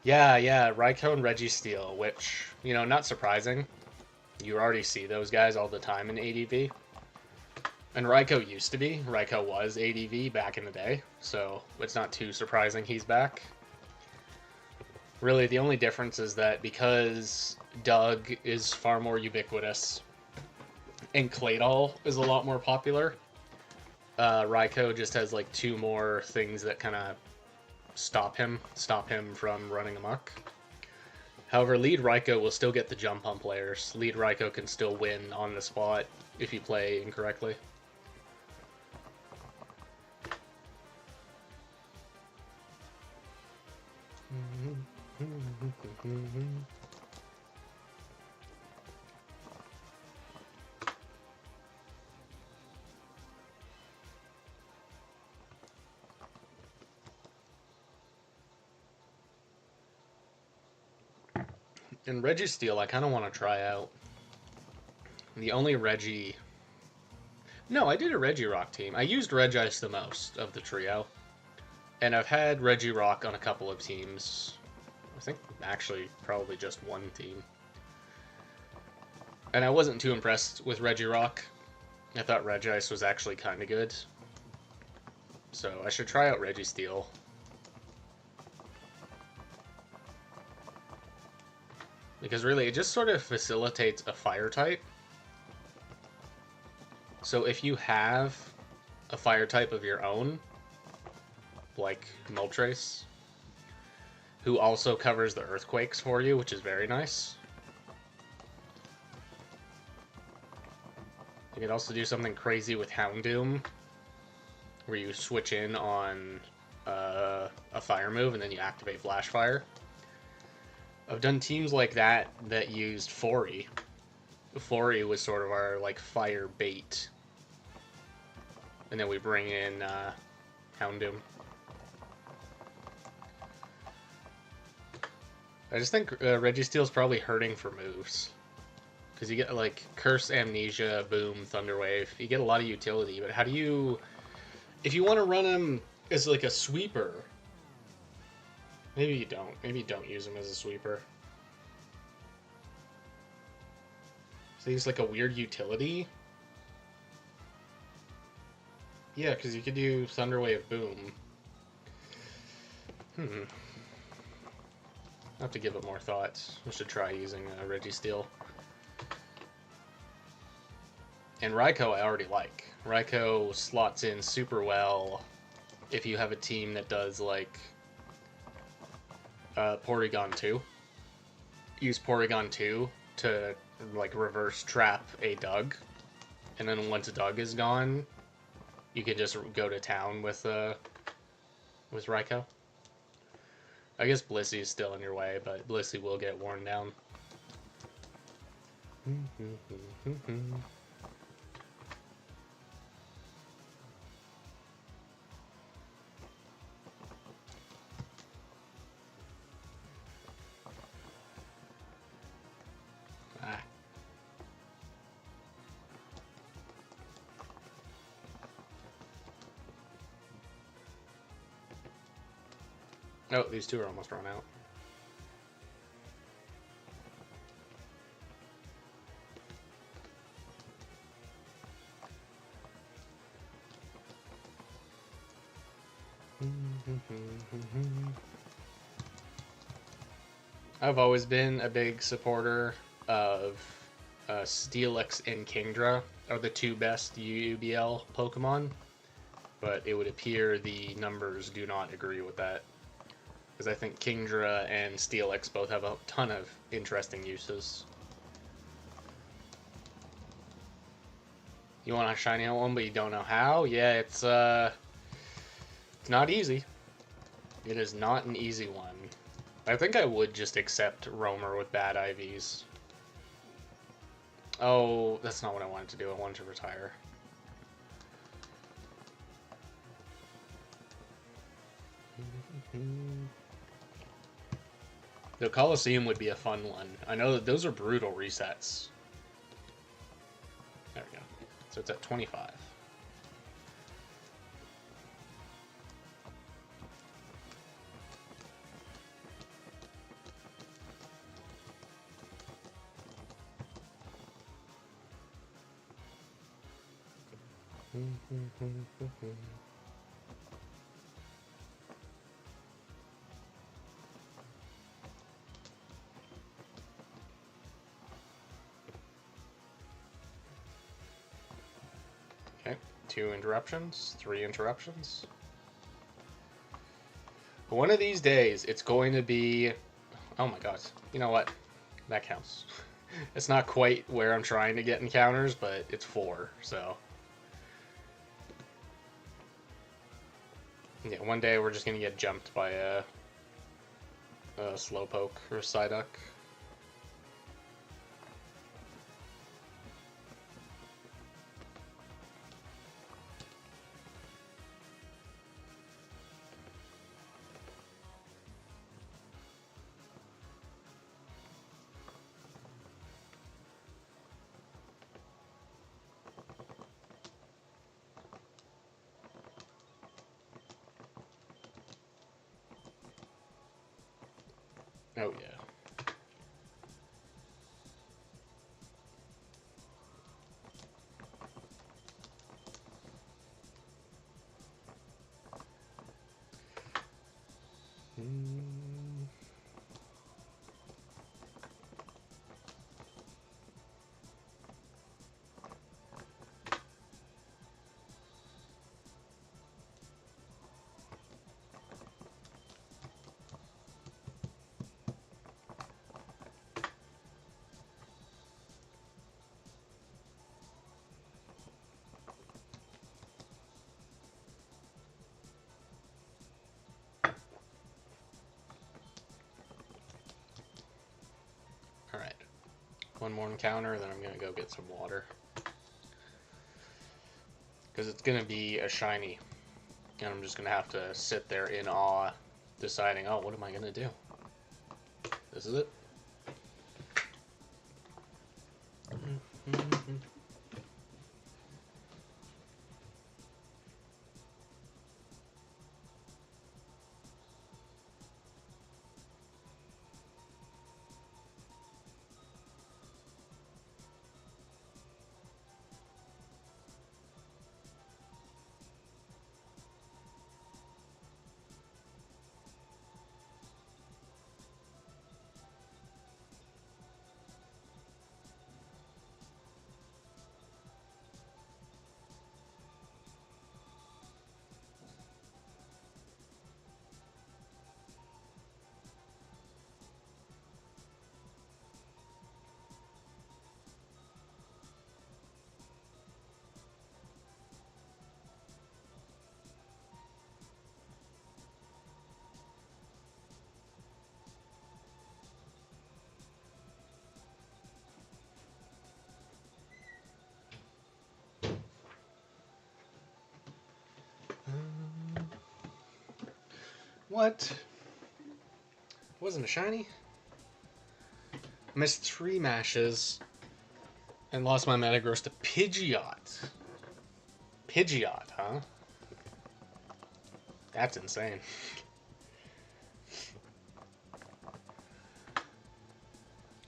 Yeah, Raikou and Registeel, which, you know, not surprising. You already see those guys all the time in ADV. And Raikou used to be. Raikou was ADV back in the day, so it's not too surprising he's back. Really, the only difference is that because Doug is far more ubiquitous and Claydol is a lot more popular, Raikou just has like 2 more things that kind of stop him from running amok. However, lead Raiko will still get the jump on players. Lead Raiko can still win on the spot if you play incorrectly. And Registeel, I kind of want to try out. The only Reggie... No, I did a Regirock team. I used Regice the most of the trio. And I've had Regirock on a couple of teams. I think actually probably just one team. And I wasn't too impressed with Regirock. I thought Regice was actually kind of good. So I should try out Registeel. Because really, it just sort of facilitates a fire type. So if you have a fire type of your own, like Moltres, who also covers the earthquakes for you, which is very nice. You can also do something crazy with Houndoom, where you switch in on a fire move and then you activate Flash Fire. I've done teams like that that used Fori. Fori was sort of our like fire bait, and then we bring in Houndoom. I just think Registeel's probably hurting for moves. Because you get like Curse, Amnesia, Boom, Thunderwave. You get a lot of utility, but how do you... If you want to run him as like a sweeper... Maybe you don't. Maybe you don't use him as a sweeper. So he's like a weird utility? Yeah, because you could do Thunderwave, Boom. I'll have to give it more thought. We should try using Registeel. And Raiko I already like. Raiko slots in super well if you have a team that does like Porygon 2. Use Porygon 2 to like reverse trap a Doug. And then once a Doug is gone, you can just go to town with Raiko. I guess Blissey is still in your way, but Blissey will get worn down. Oh, these two are almost run out. I've always been a big supporter of Steelix and Kingdra are the two best UBL Pokemon, but it would appear the numbers do not agree with that. Because I think Kingdra and Steelix both have a ton of interesting uses. You want a shiny one, but you don't know how? Yeah, it's not easy. It is not an easy one. I think I would just accept Roamer with bad IVs. Oh, that's not what I wanted to do. I wanted to retire. The Coliseum would be a fun one. I know that those are brutal resets. There we go. So it's at 25. Okay, 2 interruptions, 3 interruptions. One of these days, it's going to be... Oh my god. You know what? That counts. It's not quite where I'm trying to get encounters, but it's 4, so... Yeah, one day we're just going to get jumped by a Slowpoke or a Psyduck. Oh yeah. Alright. One more encounter, then I'm going to go get some water. Because it's going to be a shiny. And I'm just going to have to sit there in awe, deciding, oh, what am I going to do? This is it. What? Wasn't a shiny? Missed 3 mashes and lost my Metagross to Pidgeot. Pidgeot, huh? That's insane.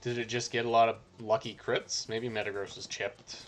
Did it just get a lot of lucky crits? Maybe Metagross was chipped.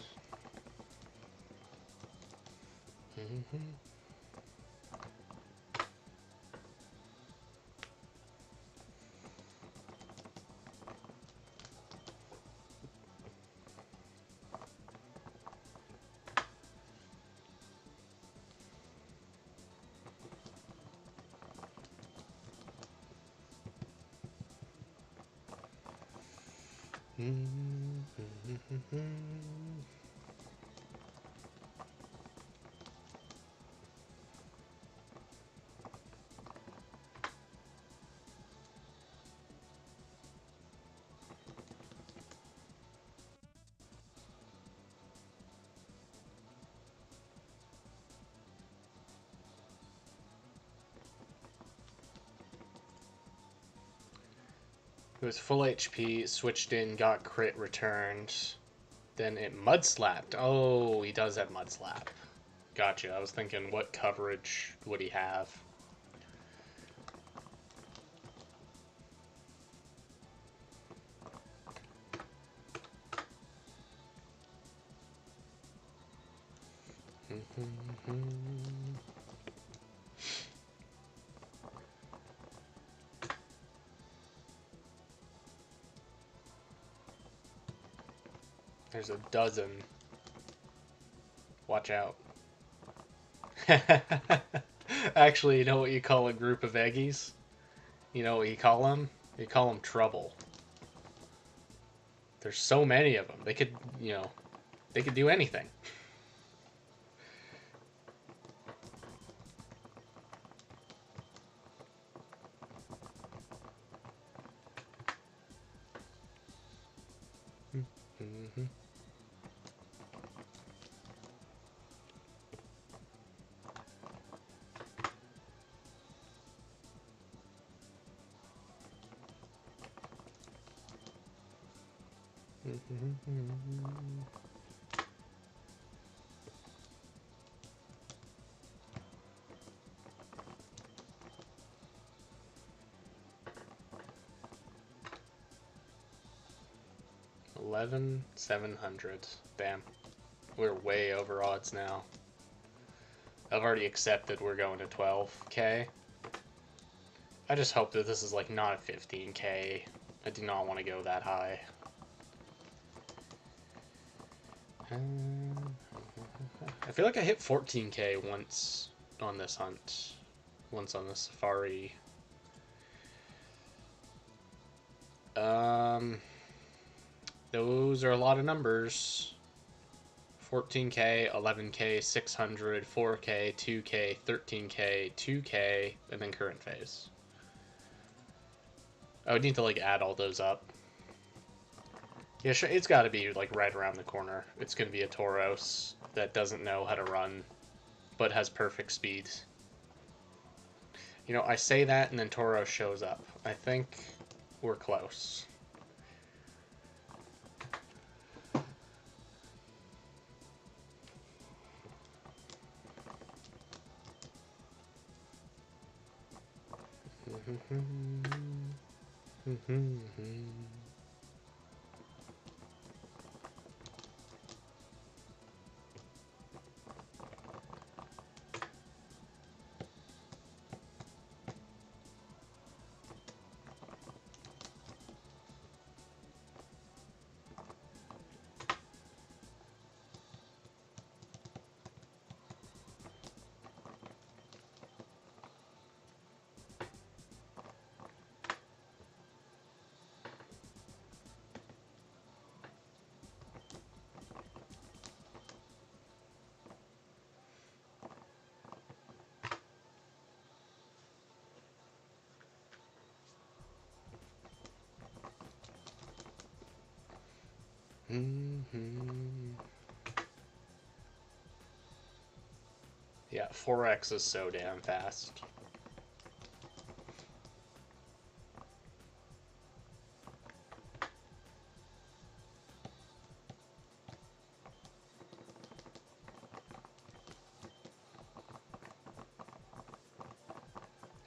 It was full HP, switched in, got crit, returned. Then it mud slapped. Oh, he does have mud slap. Gotcha. I was thinking, what coverage would he have? There's a dozen. Watch out. Actually, you know what you call a group of eggies? You know what you call them? You call them trouble. There's so many of them. They could, they could do anything. Mm-hmm. 11,700. Damn. We're way over odds now. I've already accepted we're going to 12k. I just hope that this is like not a 15k. I do not want to go that high. I feel like I hit 14k once on this hunt. Once on the safari. Those are a lot of numbers. 14k, 11k, 600, 4k, 2k, 13k, 2k, and then current phase. I would need to like add all those up. Yeah, sure, it's got to be like right around the corner. It's going to be a Tauros that doesn't know how to run, but has perfect speed. You know, I say that and then Tauros shows up. I think we're close. Yeah, 4x is so damn fast.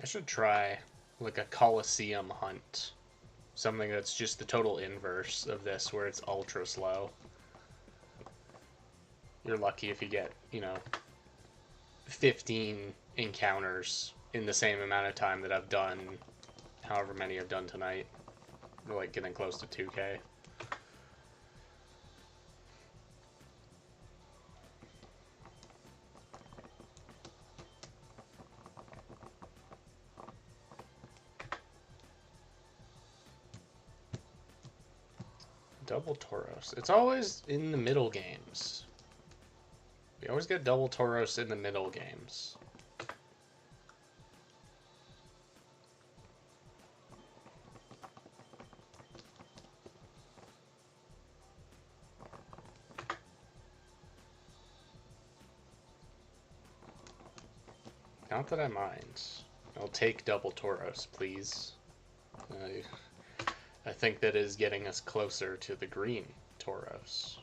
I should try like a Coliseum hunt. Something that's just the total inverse of this, where it's ultra slow. You're lucky if you get, 15 encounters in the same amount of time that I've done, however many I've done tonight. We're like getting close to 2k. Double Tauros. It's always in the middle games. We always get double Tauros in the middle games. Not that I mind. I'll take double Tauros, please. I think that is getting us closer to the green Tauros.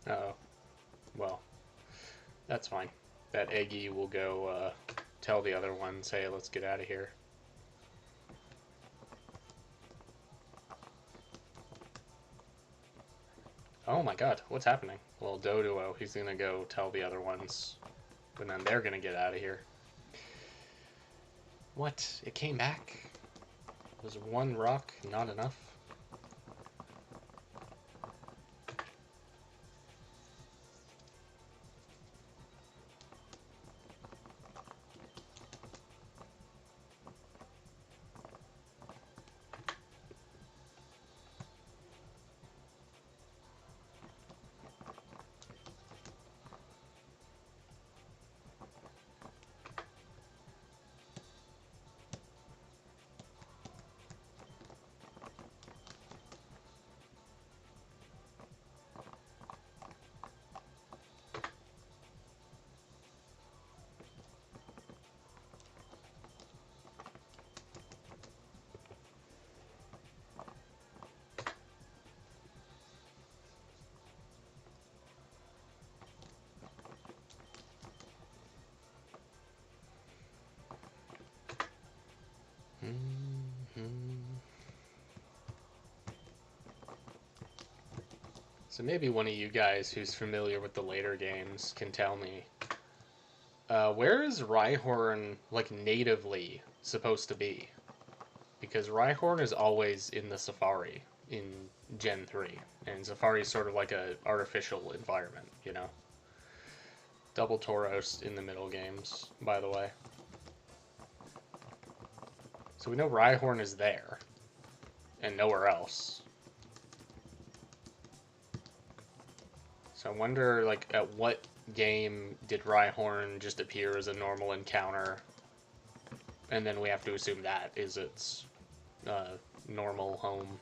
Uh-oh. Well, that's fine. That Eggy will go tell the other ones, hey, let's get out of here. Oh my god, what's happening? Well, Doduo, he's gonna go tell the other ones, and then they're gonna get out of here. What? It came back? Was one rock not enough? So maybe one of you guys who's familiar with the later games can tell me, where is Rhyhorn, like, natively supposed to be? Because Rhyhorn is always in the Safari in Gen 3, and Safari is sort of like a artificial environment, you know? Double Tauros in the middle games, by the way. So we know Rhyhorn is there, and nowhere else. So I wonder, like, at what game did Rhyhorn just appear as a normal encounter, and then we have to assume that is its normal home.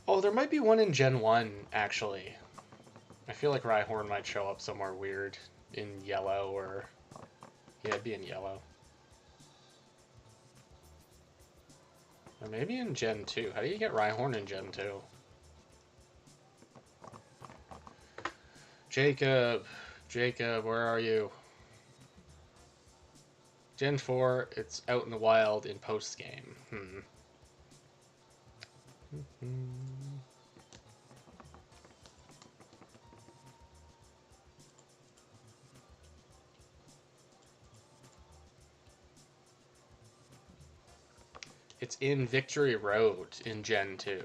Oh, there might be one in Gen 1, actually. I feel like Rhyhorn might show up somewhere weird in yellow, or... Yeah, it'd be in yellow. Or maybe in Gen 2. How do you get Rhyhorn in Gen 2? Jacob! Jacob, where are you? Gen 4, it's out in the wild in post-game. It's in Victory Road in Gen 2.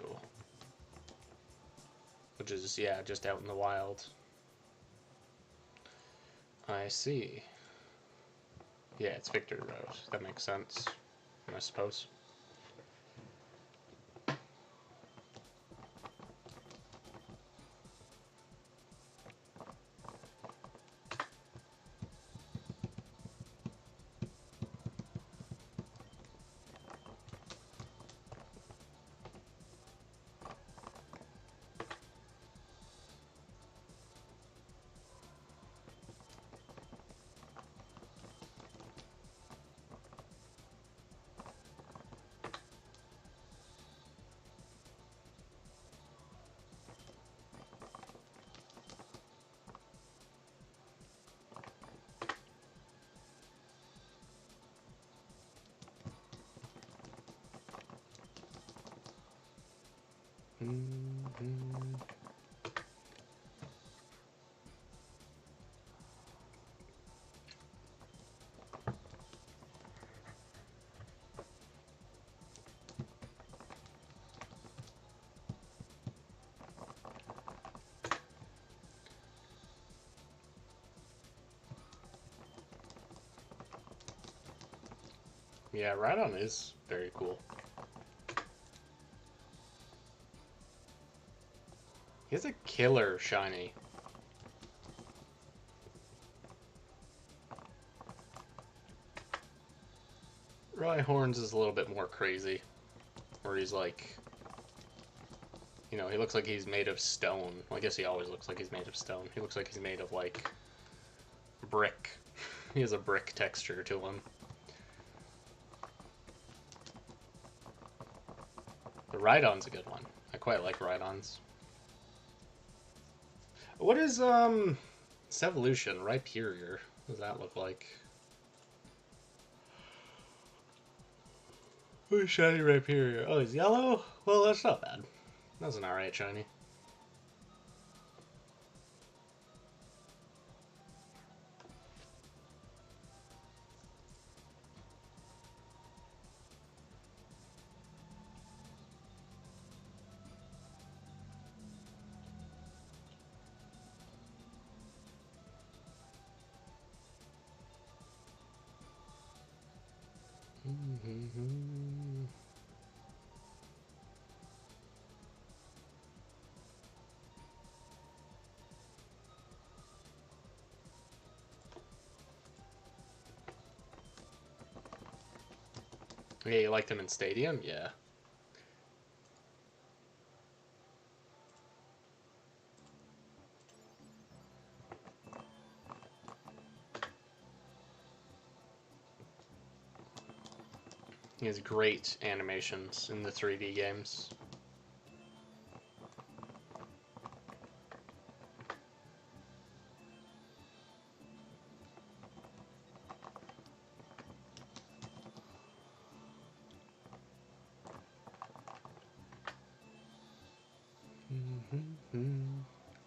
Which is, yeah, just out in the wild. I see. Yeah, it's Victory Road. That makes sense, I suppose. Yeah, Rhydon is very cool. He has a killer shiny. Rhyhorn's is a little bit more crazy. Where he's like... You know, he looks like he's made of stone. Well, I guess he always looks like he's made of stone. He looks like he's made of, like, brick. He has a brick texture to him. The Rhydon's a good one. I quite like Rhydons. What is it's evolution, Rhyperior? What does that look like? Who's shiny Rhyperior? Oh, he's yellow? Well, that's not bad. That's an alright shiny. Yeah, you liked him in Stadium? Yeah. He has great animations in the 3D games.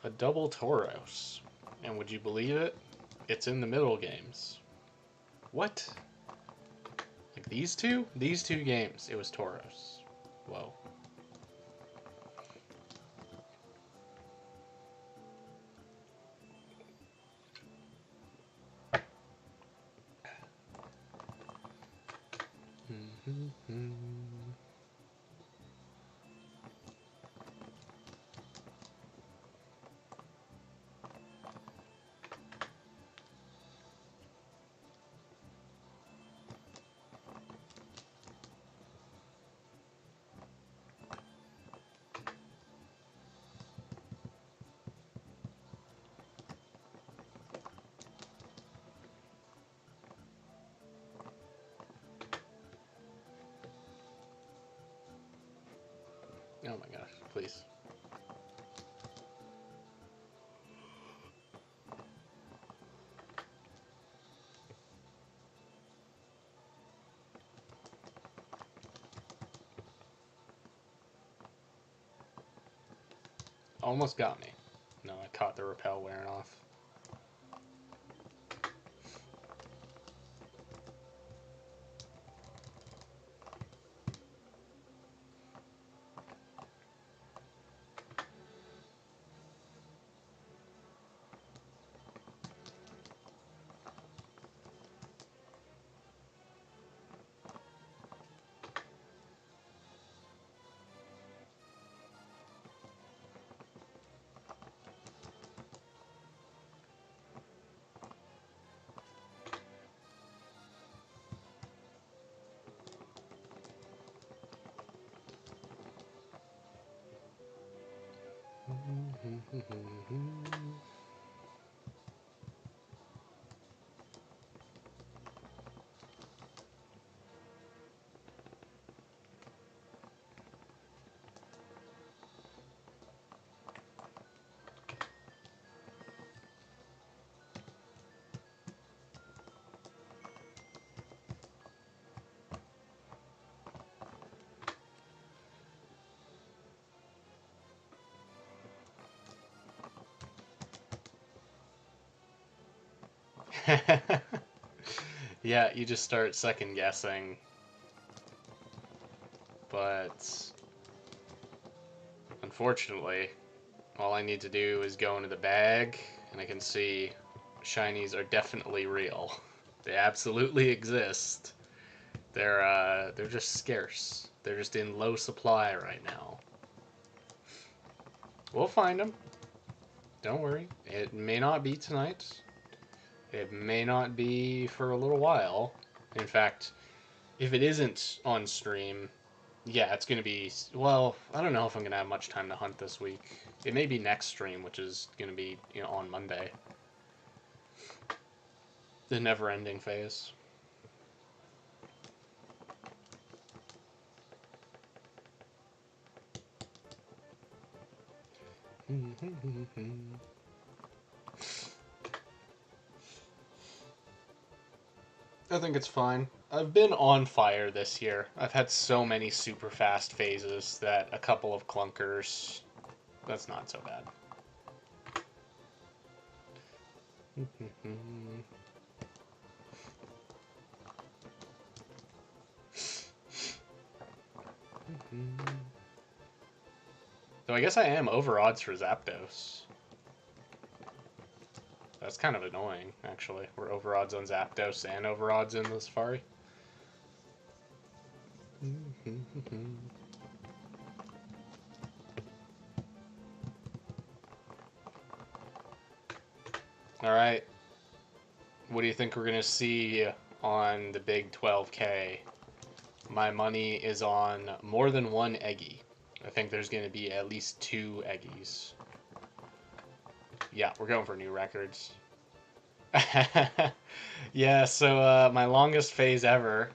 A double Tauros. And would you believe it? It's in the middle games. What? Like these two? These two games, it was Tauros. Whoa. Oh my gosh, please. Almost got me. No, I caught the repel wearing off. Yeah, you just start second guessing. But unfortunately, all I need to do is go into the bag and I can see shinies are definitely real. They absolutely exist. They're just scarce. They're just in low supply right now. We'll find them. Don't worry. It may not be tonight. It may not be for a little while. In fact, if it isn't on stream, yeah, it's going to be. Well, I don't know if I'm going to have much time to hunt this week. It may be next stream, which is going to be on Monday. The never-ending phase. I think it's fine. I've been on fire this year. I've had so many super fast phases that a couple of clunkers, that's not so bad. So I guess I am over odds for Zapdos. That's kind of annoying, actually. We're over odds on Zapdos and over odds in the Safari. Alright. What do you think we're going to see on the big 12K? My money is on more than one Eggy. I think there's going to be at least 2 Eggies. Yeah, we're going for new records. Yeah, so my longest phase ever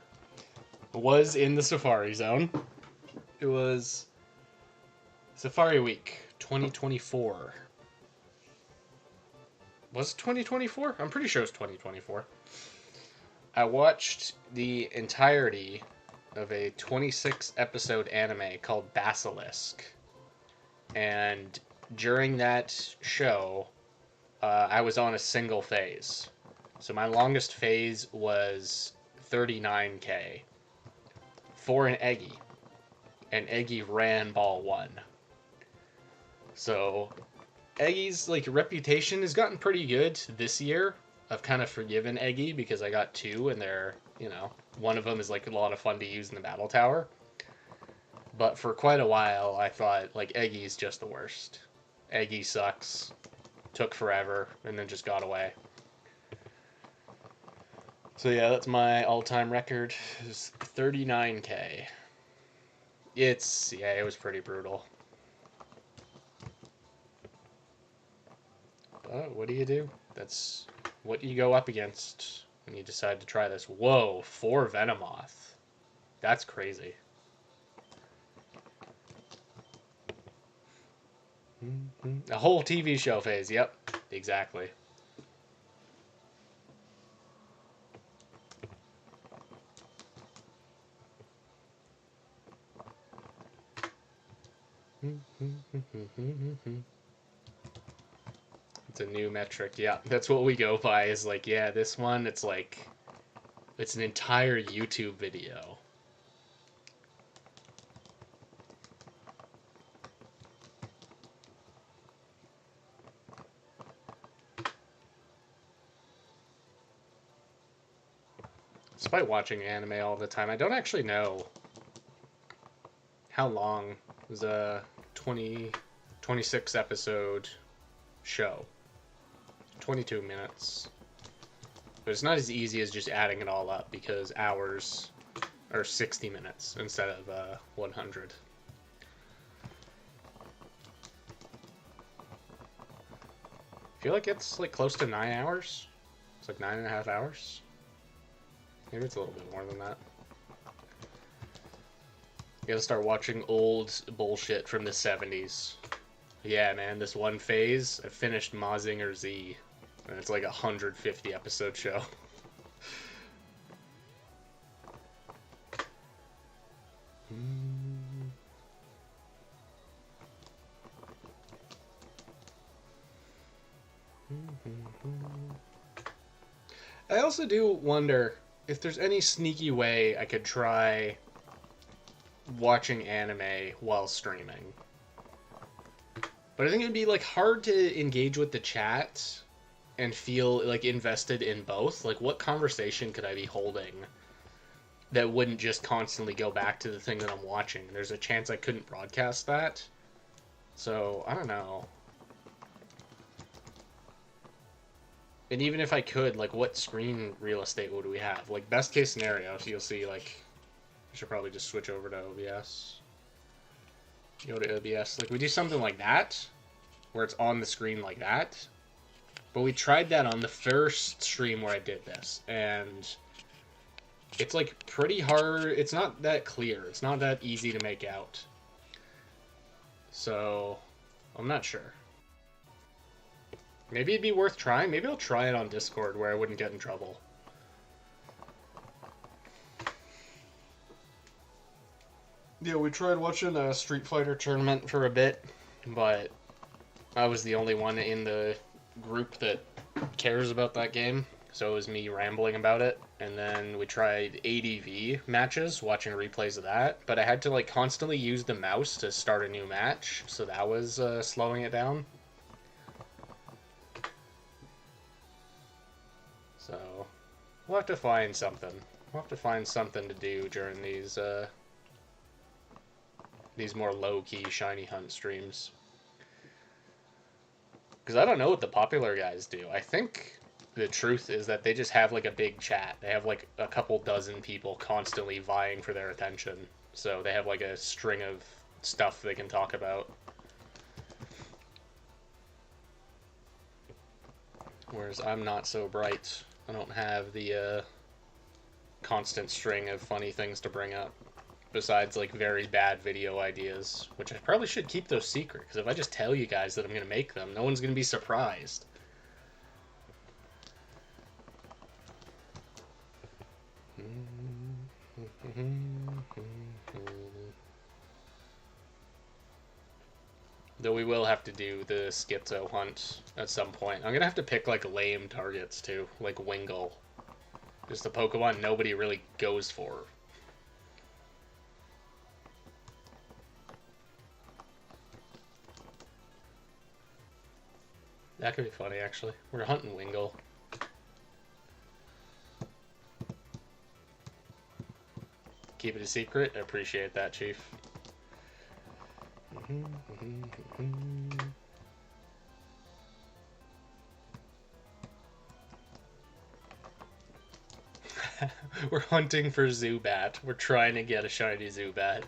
was in the Safari Zone. It was Safari Week 2024. Was it 2024? I'm pretty sure it was 2024. I watched the entirety of a 26 episode anime called Basilisk. And during that show, I was on a single phase. So my longest phase was 39K for an Eggy. And Eggy ran ball 1. So Eggy's like reputation has gotten pretty good this year. I've kind of forgiven Eggy because I got 2 and they're, one of them is like a lot of fun to use in the battle tower. But for quite a while I thought like Eggy's just the worst. Eggy sucks. Took forever and then just got away. So yeah, that's my all-time record. It's 39K. It was pretty brutal. But what do you do? That's what you go up against when you decide to try this. Whoa, 4 Venomoth. That's crazy. A whole TV show phase, yep, exactly. It's a new metric, yeah. That's what we go by is like, yeah, this one, it's like, it's an entire YouTube video. Despite watching anime all the time, I don't actually know how long was a 26 episode show. 22 minutes. But it's not as easy as just adding it all up because hours are 60 minutes instead of 100. I feel like it's like close to 9 hours. It's like 9.5 hours. Maybe it's a little bit more than that. You gotta start watching old bullshit from the 70s. Yeah, man, this one phase, I finished Mazinger Z. And it's like a 150 episode show. I also do wonder if there's any sneaky way I could try watching anime while streaming. But I think it'd be like hard to engage with the chat and feel like invested in both. Like what conversation could I be holding that wouldn't just constantly go back to the thing that I'm watching? There's a chance I couldn't broadcast that. So, I don't know. And even if I could, like, what screen real estate would we have? Like, best case scenario, so you'll see, like, I should probably just switch over to OBS. Go to OBS. Like, we do something like that, where it's on the screen like that. But we tried that on the first stream where I did this, and it's, like, pretty hard. It's not that clear. It's not that easy to make out. So, I'm not sure. Maybe it'd be worth trying. Maybe I'll try it on Discord where I wouldn't get in trouble. Yeah, we tried watching a Street Fighter tournament for a bit, but I was the only one in the group that cares about that game, so it was me rambling about it. And then we tried ADV matches, watching replays of that, but I had to like constantly use the mouse to start a new match, so that was slowing it down. So we'll have to find something. We'll have to find something to do during these more low-key shiny hunt streams. Because I don't know what the popular guys do. I think the truth is that they just have like a big chat. They have like a couple dozen people constantly vying for their attention. So they have like a string of stuff they can talk about. Whereas I'm not so bright. I don't have the constant string of funny things to bring up. Besides like very bad video ideas, which I probably should keep those secret, because if I just tell you guys that I'm going to make them, no one's going to be surprised. Though we will have to do the schizo hunt at some point. I'm going to have to pick like lame targets too, like Wingull. Just the Pokemon nobody really goes for. That could be funny, actually. We're hunting Wingull. Keep it a secret. I appreciate that, Chief. We're hunting for Zubat. We're trying to get a shiny Zubat.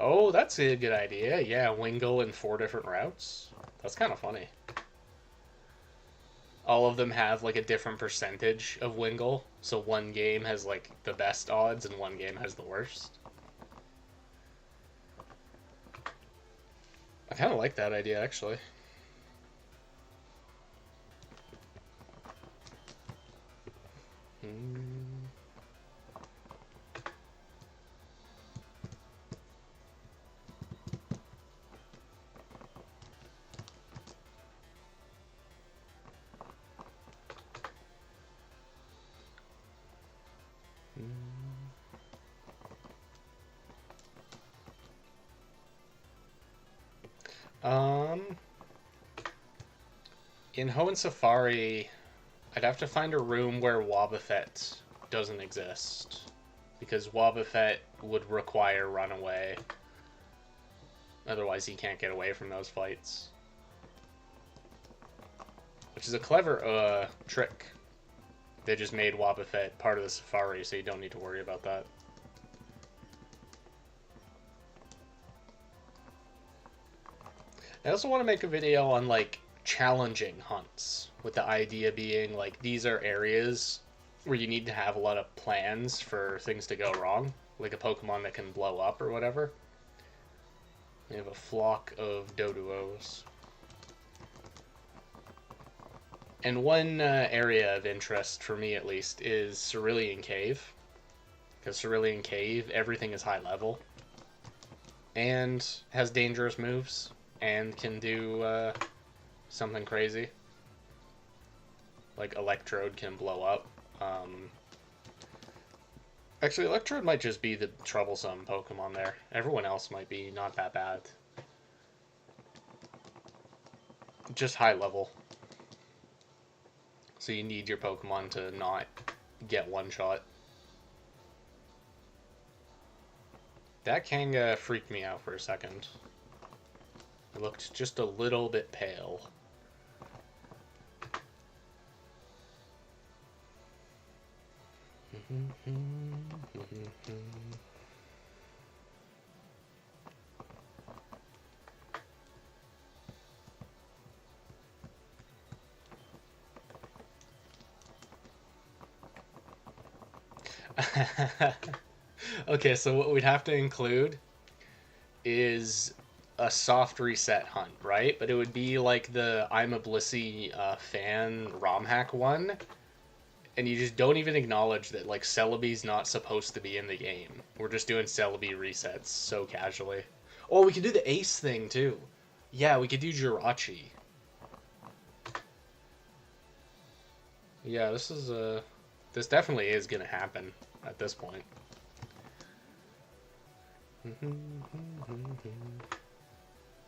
Oh, that's a good idea. Yeah, Wingull in 4 different routes. That's kind of funny. All of them have like a different percentage of Wingull, so one game has like the best odds and one game has the worst. I kind of like that idea, actually. In Hoenn Safari, I'd have to find a room where Wobbuffet doesn't exist. Because Wobbuffet would require Runaway. Otherwise he can't get away from those fights. Which is a clever trick. They just made Wobbuffet part of the Safari, so you don't need to worry about that. I also want to make a video on, like, challenging hunts, with the idea being, like, these are areas where you need to have a lot of plans for things to go wrong, like a Pokemon that can blow up or whatever. We have a flock of Doduos. And one area of interest, for me at least, is Cerulean Cave. Because Cerulean Cave, everything is high level. And has dangerous moves. And can do something crazy. Like Electrode can blow up. Actually, Electrode might just be the troublesome Pokemon there. Everyone else might be not that bad. Just high level. So you need your Pokemon to not get one shot. That Kanga freaked me out for a second. It looked just a little bit pale. Okay, so what we'd have to include is a soft reset hunt, right? But it would be like the I'm a Blissey fan ROM hack one, and you just don't even acknowledge that like Celebi's not supposed to be in the game. We're just doing Celebi resets so casually. Oh, we could do the Ace thing too. Yeah, we could do Jirachi. Yeah, this definitely is gonna happen at this point.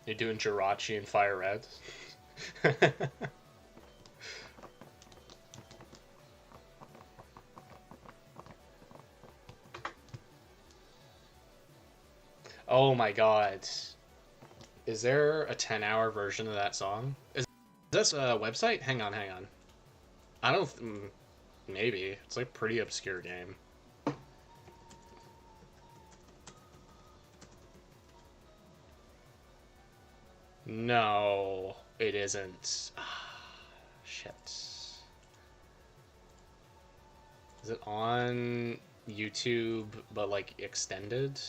You're doing Jirachi and Fire Red. Oh my god. Is there a 10-hour version of that song? Is this a website? Hang on, hang on. I don't... maybe. It's like a pretty obscure game. No, it isn't. Shit. Is it on YouTube, but like extended?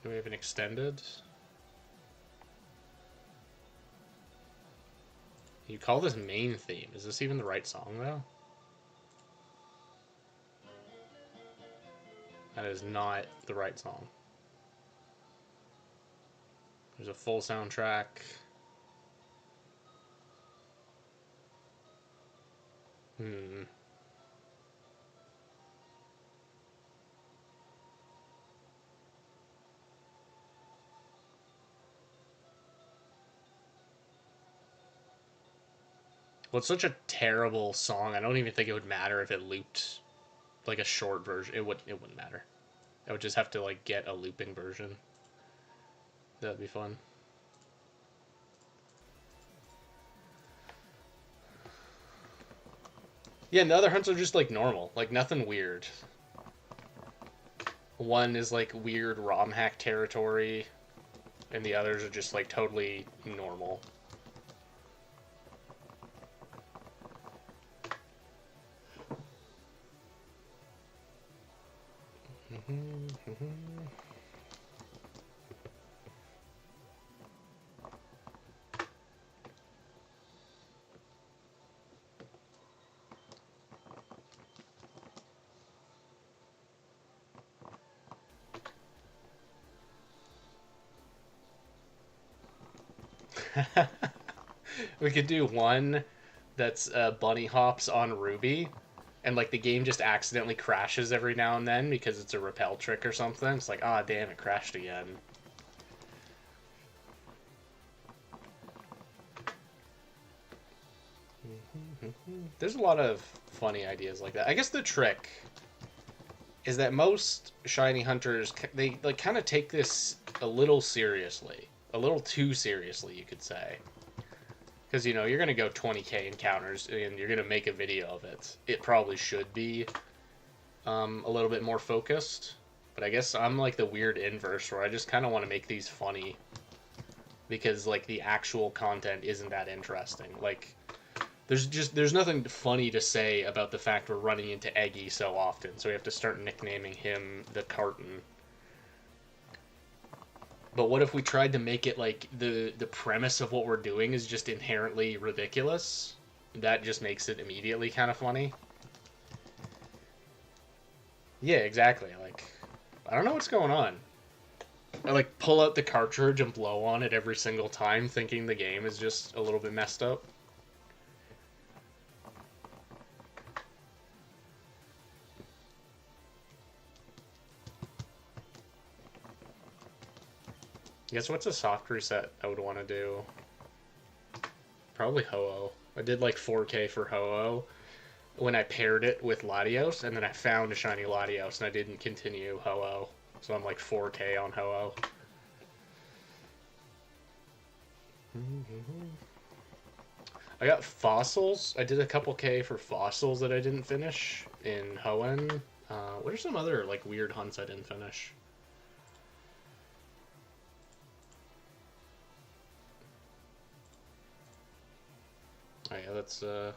Do we have an extended? You call this main theme. Is this even the right song, though? That is not the right song. There's a full soundtrack. Hmm. Well, it's such a terrible song. I don't even think it would matter if it looped like a short version. It wouldn't matter. I would just have to like get a looping version. That'd be fun. Yeah, and the other hunts are just like normal, like nothing weird. One is like weird ROM hack territory, and the others are just like totally normal. We could do one that's bunny hops on Ruby, and like the game just accidentally crashes every now and then because it's a repel trick or something. It's like, ah, damn, it crashed again. There's a lot of funny ideas like that. I guess the trick is that most shiny hunters, they like kind of take this a little seriously, a little too seriously, you could say. Because, you know, you're going to go 20k encounters and you're going to make a video of it. It probably should be a little bit more focused. But I guess I'm like the weird inverse where I just kind of want to make these funny. Because, like, the actual content isn't that interesting. Like, there's nothing funny to say about the fact we're running into Eggy so often. So we have to start nicknaming him the Carton. But what if we tried to make it like the premise of what we're doing is just inherently ridiculous? That just makes it immediately kind of funny. Yeah, exactly. Like, I don't know what's going on. I like pull out the cartridge and blow on it every single time, thinking the game is just a little bit messed up. Guess what's a soft reset I would want to do? Probably Ho-Oh. I did like 4K for Ho-Oh when I paired it with Latios, and then I found a shiny Latios, and I didn't continue Ho-Oh. So I'm like 4K on Ho-Oh. I got fossils. I did a couple K for fossils that I didn't finish in Hoenn. What are some other like weird hunts I didn't finish? Oh yeah, that's I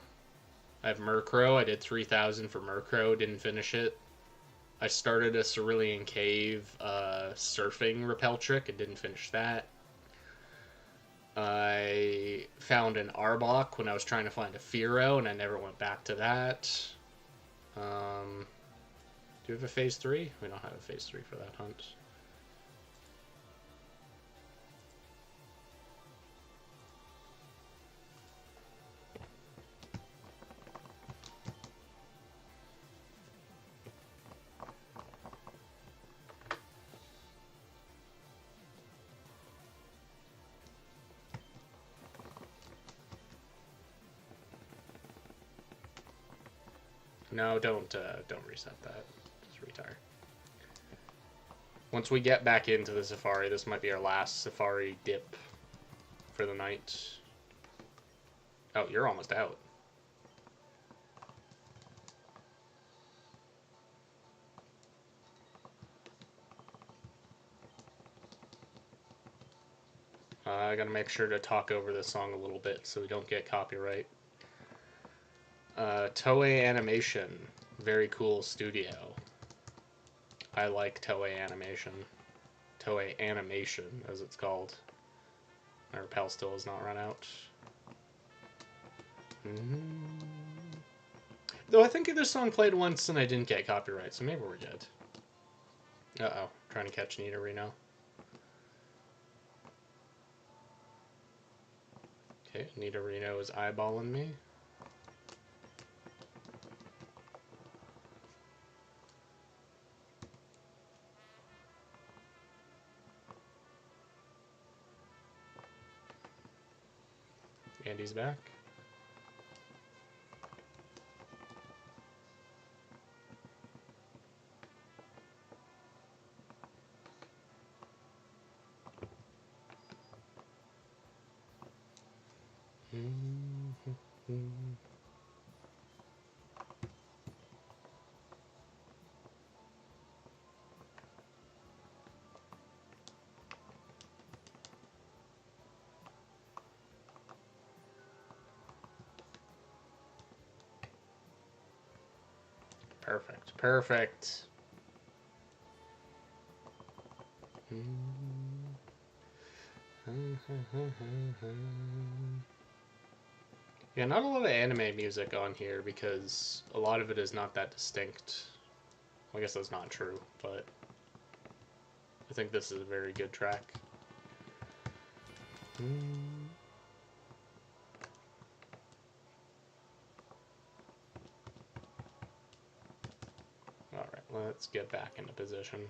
have Murkrow. I did 3,000 for Murkrow. Didn't finish it. I started a Cerulean Cave surfing repel trick and didn't finish that. I found an Arbok when I was trying to find a Fearow, and I never went back to that. Do we have a phase 3? We don't have a phase 3 for that hunt. No, don't reset that. Just retire. Once we get back into the safari, this might be our last safari dip for the night. Oh, you're almost out. I gotta make sure to talk over this song a little bit so we don't get copyright. Toei Animation. Very cool studio. I like Toei Animation. Toei Animation, as it's called. My repel still has not run out. Though I think this song played once and I didn't get copyright, so maybe we're good. Uh-oh. Trying to catch Nidorino. Okay, Nidorino is eyeballing me. Andy's back. Perfect. Perfect. Yeah, not a lot of anime music on here because a lot of it is not that distinct. Well, I guess that's not true, but I think this is a very good track. Alright, let's get back into position.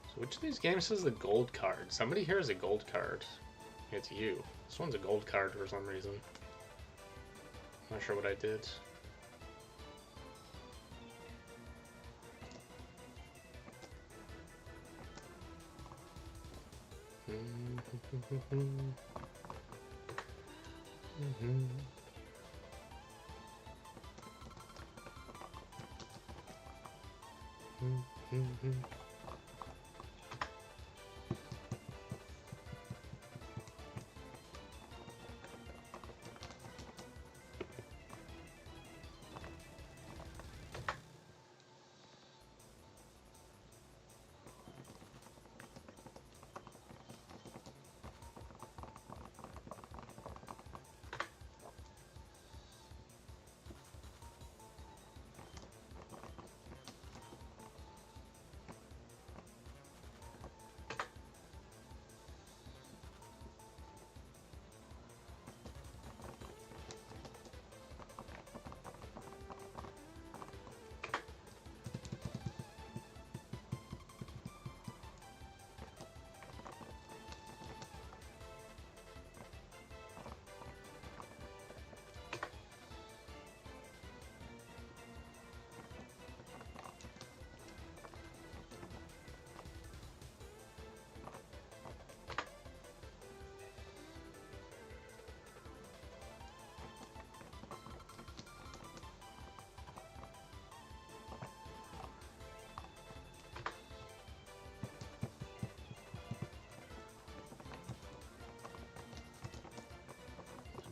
So which of these games has the gold card? Somebody here has a gold card. It's you. This one's a gold card for some reason. Not sure what I did.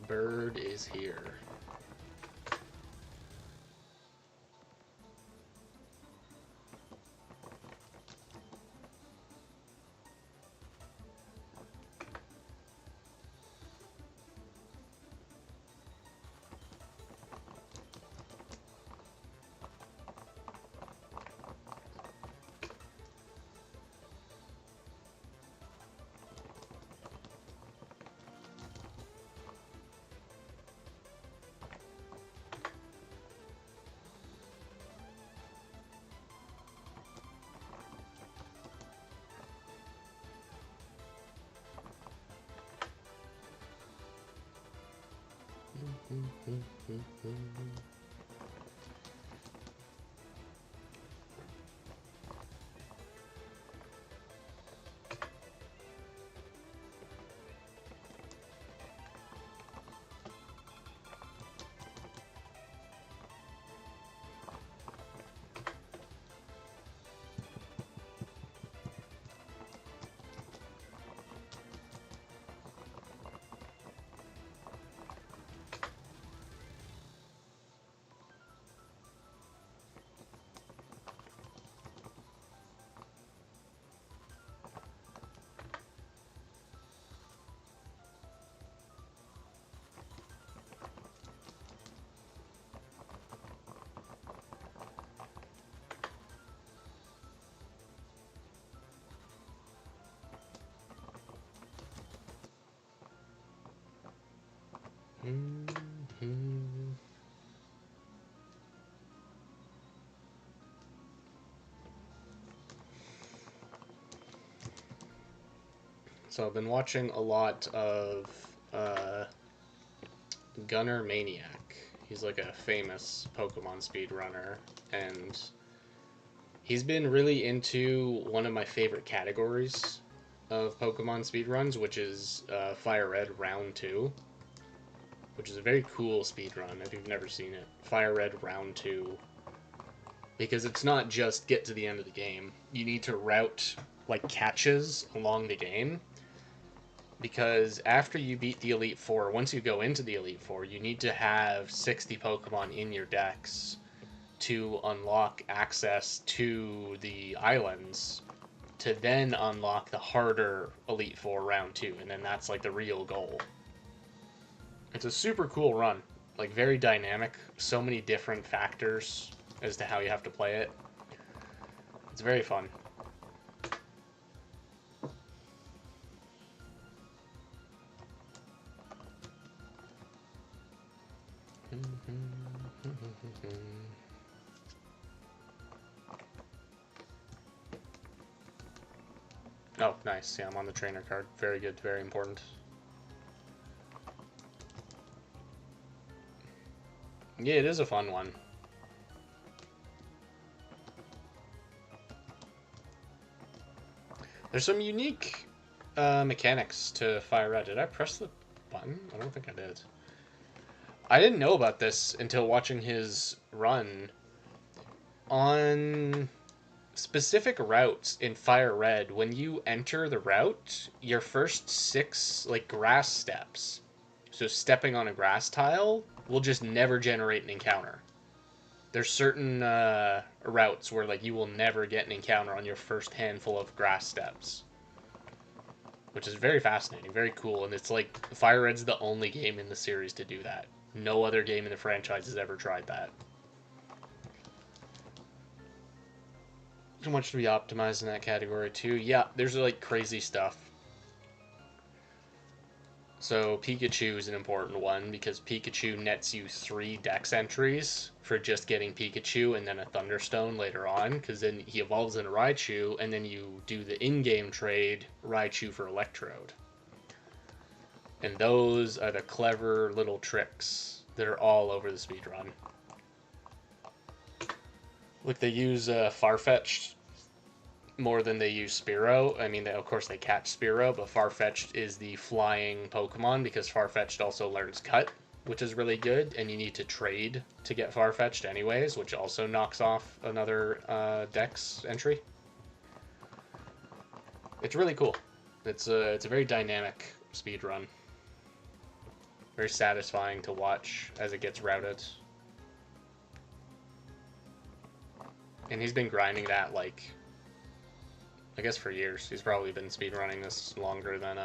Bird is here. So I've been watching a lot of Gunner Maniac. He's like a famous Pokemon speedrunner, and he's been really into one of my favorite categories of Pokemon speedruns, which is Fire Red Round 2, which is a very cool speedrun if you've never seen it. Fire Red Round 2. Because it's not just get to the end of the game. You need to route like catches along the game. Because after you beat the Elite Four, once you go into the Elite Four, you need to have 60 Pokemon in your decks to unlock access to the islands, to then unlock the harder Elite Four Round 2, and then that's like the real goal. It's a super cool run, like very dynamic, so many different factors as to how you have to play it. It's very fun. Oh, nice. Yeah, I'm on the trainer card. Very good, very important. Yeah, it is a fun one. There's some unique mechanics to Fire Red. Did I press the button? I don't think I did. I didn't know about this until watching his run. On specific routes in Fire Red, when you enter the route, your first 6 like grass steps, so stepping on a grass tile, will just never generate an encounter. There's certain routes where like you will never get an encounter on your first handful of grass steps, which is very fascinating, very cool, and it's like Fire Red's the only game in the series to do that. No other game in the franchise has ever tried that. Too much to be optimized in that category too. Yeah, there's like crazy stuff. So Pikachu is an important one because Pikachu nets you 3 dex entries for just getting Pikachu and then a Thunderstone later on, because then he evolves into Raichu and then you do the in-game trade Raichu for Electrode. And those are the clever little tricks that are all over the speedrun. Look, they use Farfetch'd more than they use Spearow. I mean, of course they catch Spearow, but Farfetch'd is the flying Pokemon because Farfetch'd also learns Cut, which is really good, and you need to trade to get Farfetch'd anyways, which also knocks off another Dex entry. It's really cool. It's a very dynamic speedrun. Very satisfying to watch as it gets routed. And he's been grinding that, like, I guess for years. He's probably been speedrunning this longer than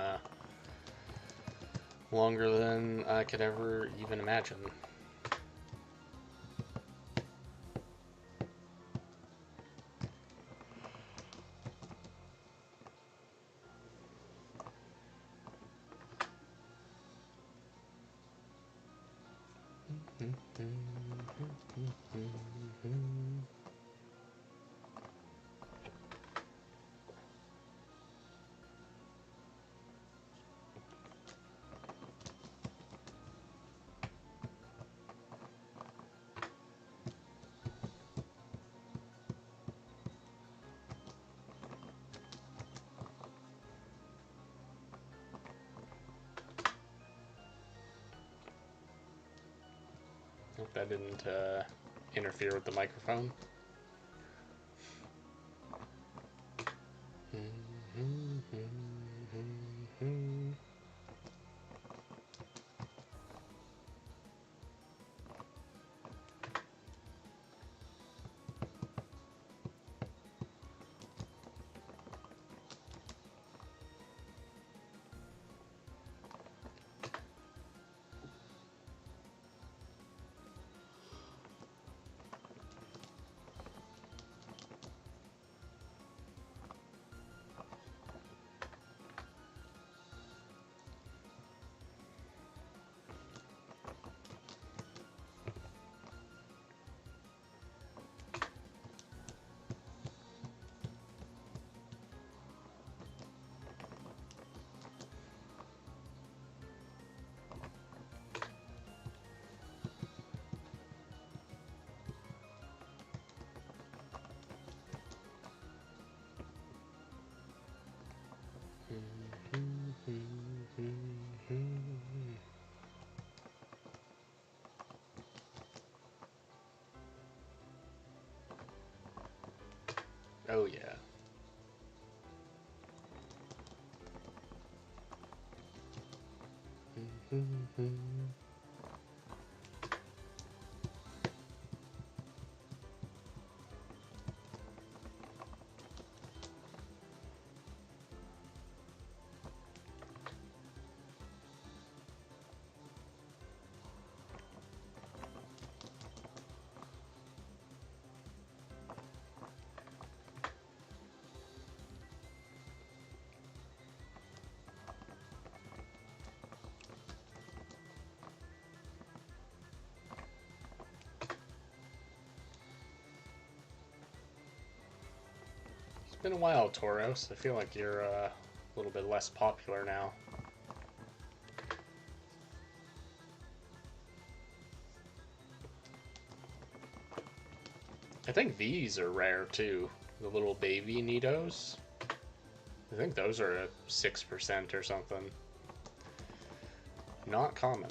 I could ever even imagine. Hope that didn't interfere with the microphone. Oh yeah. It's been a while, Tauros. I feel like you're a little bit less popular now. I think these are rare too. The little baby Nidos. I think those are at 6% or something. Not common.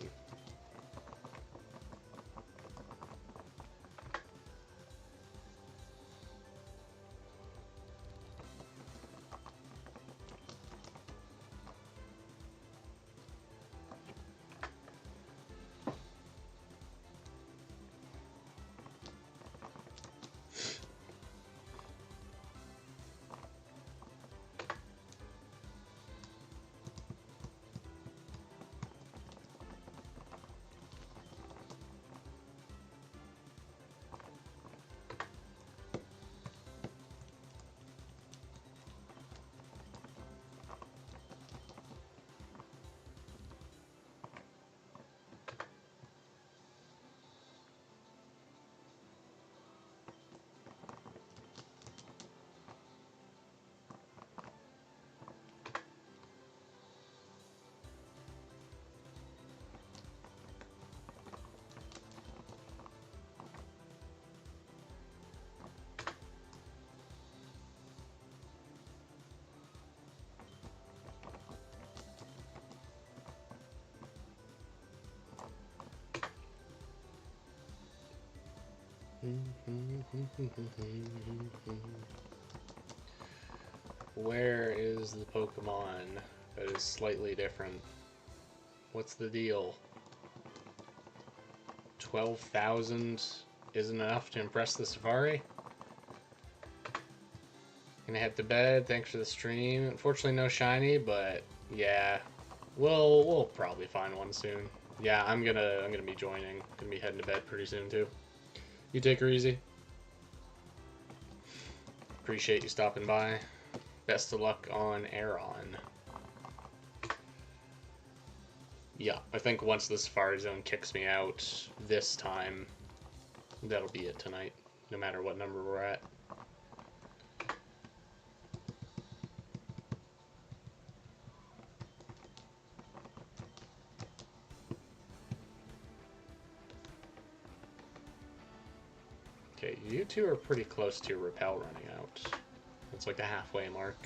Where is the Pokemon that is slightly different? What's the deal? 12,000 isn't enough to impress the Safari. Gonna head to bed. Thanks for the stream. Unfortunately, no shiny, but yeah, we'll probably find one soon. Yeah, I'm gonna be joining. Gonna be heading to bed pretty soon too. You take her easy. Appreciate you stopping by. Best of luck on Aeron. Yeah, I think once the Safari Zone kicks me out this time, that'll be it tonight, no matter what number we're at. Okay, you two are pretty close to your repel running out. It's like the halfway mark.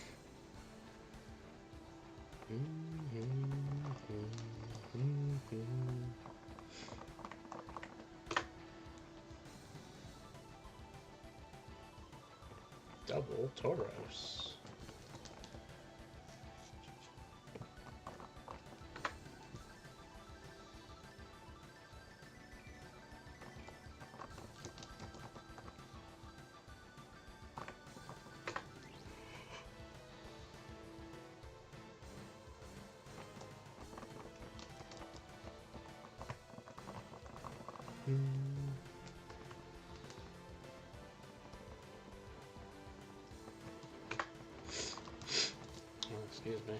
Double Tauros. Oh, excuse me.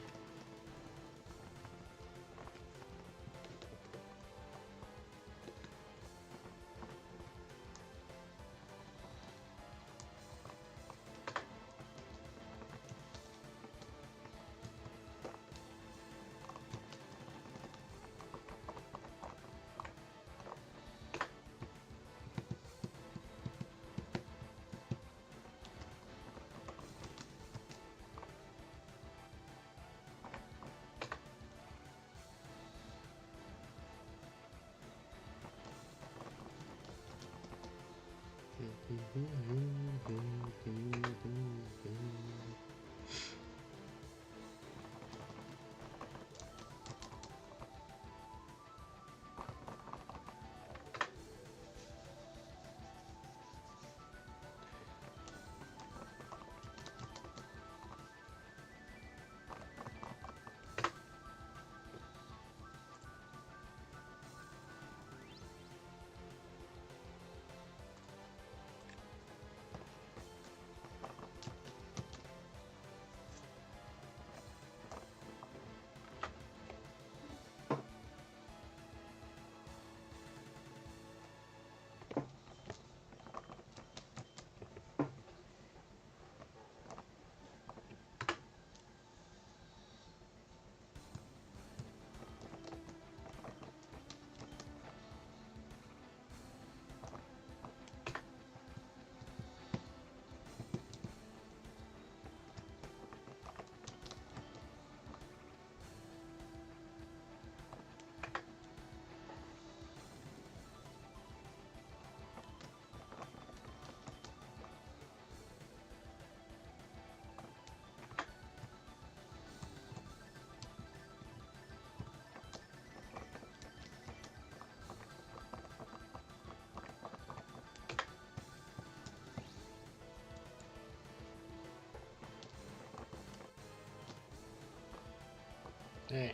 Hey.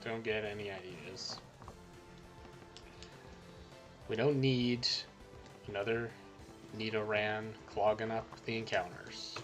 Don't get any ideas. We don't need another Nidoran clogging up the encounters.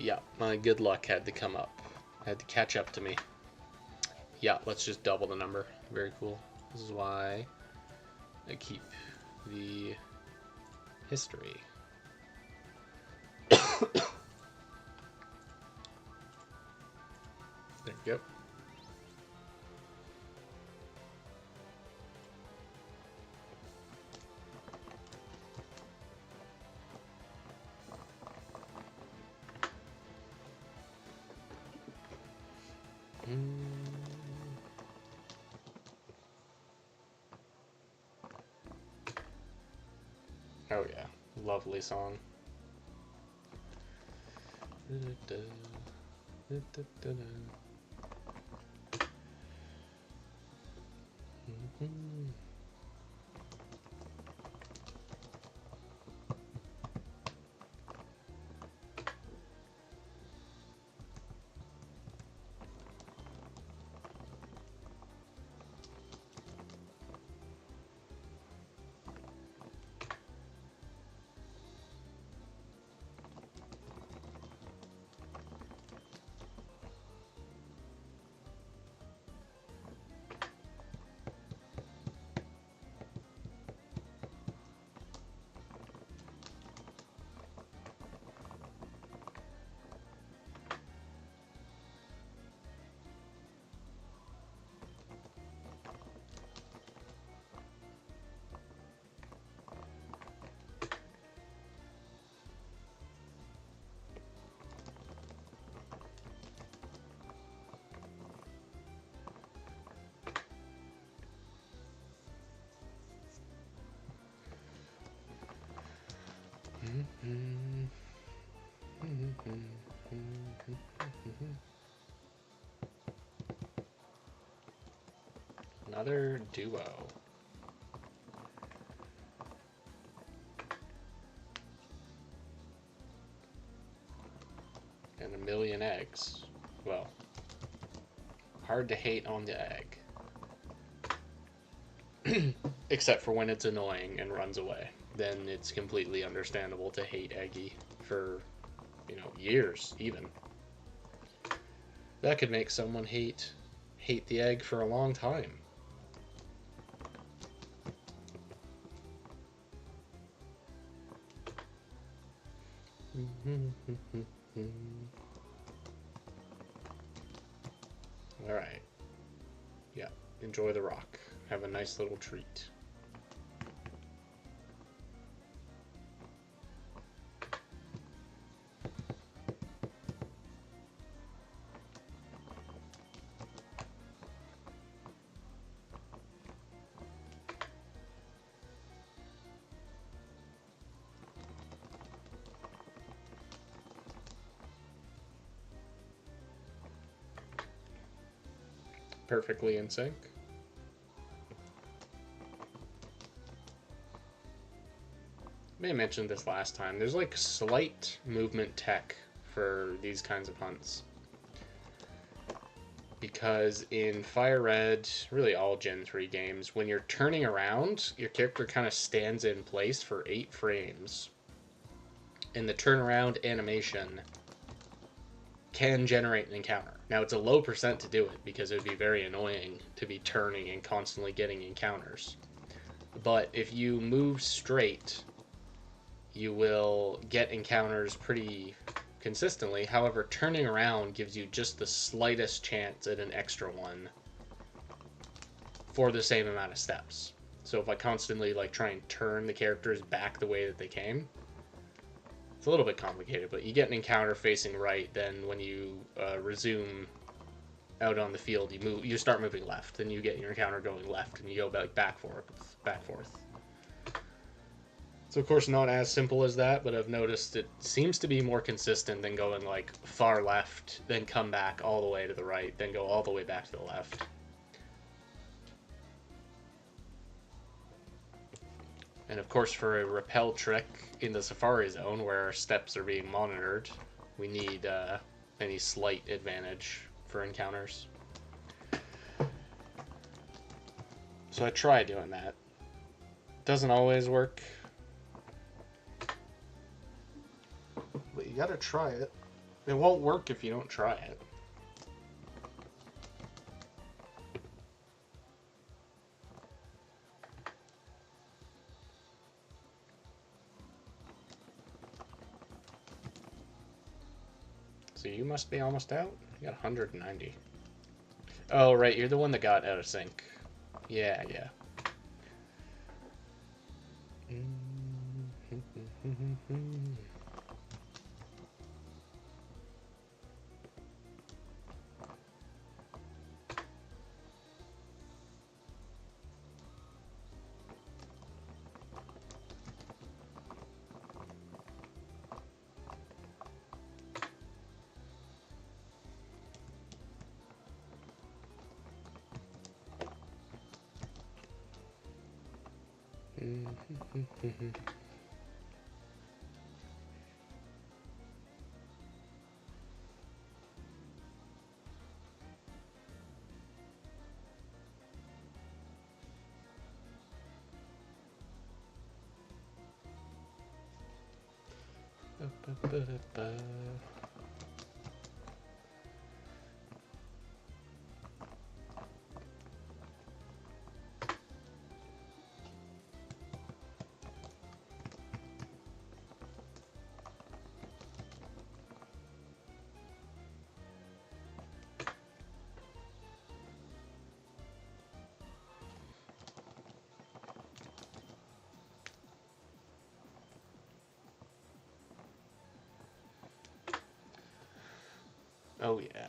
Yeah, my good luck had to come up. Had to catch up to me. Yeah, let's just double the number. Very cool. This is why I keep the history. There you go. Oh yeah, lovely song. Another duo. And a million eggs. Well, hard to hate on the egg. Except for when it's annoying and runs away. Then it's completely understandable to hate Eggy for, years even. That could make someone hate the egg for a long time. Alright. Yeah, enjoy the rock. Have a nice little treat. Perfectly in sync. I may have mentioned this last time. There's like slight movement tech for these kinds of hunts. Because in Fire Red, really all Gen 3 games, when you're turning around, your character kind of stands in place for 8 frames. And the turnaround animation can generate an encounter. Now, it's a low percent to do it because it would be very annoying to be turning and constantly getting encounters. But if you move straight, you will get encounters pretty consistently. However, turning around gives you just the slightest chance at an extra one for the same amount of steps. So if I constantly try and turn the characters back the way that they came, it's a little bit complicated, but you get an encounter facing right, then when you resume out on the field, you start moving left, then you get your encounter going left, and you go back forth. So of course not as simple as that, but I've noticed it seems to be more consistent than going far left, then come back all the way to the right, then go all the way back to the left. And of course, for a rappel trick in the Safari Zone, where our steps are being monitored, we need any slight advantage for encounters. So I try doing that. Doesn't always work, but you gotta try it. It won't work if you don't try it. So you must be almost out? You got 190. Oh, right, you're the one that got out of sync. Yeah, yeah. Oh, yeah.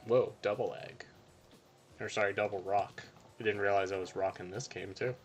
Whoa, double egg. Or sorry, double rock. I didn't realize I was rocking this game too.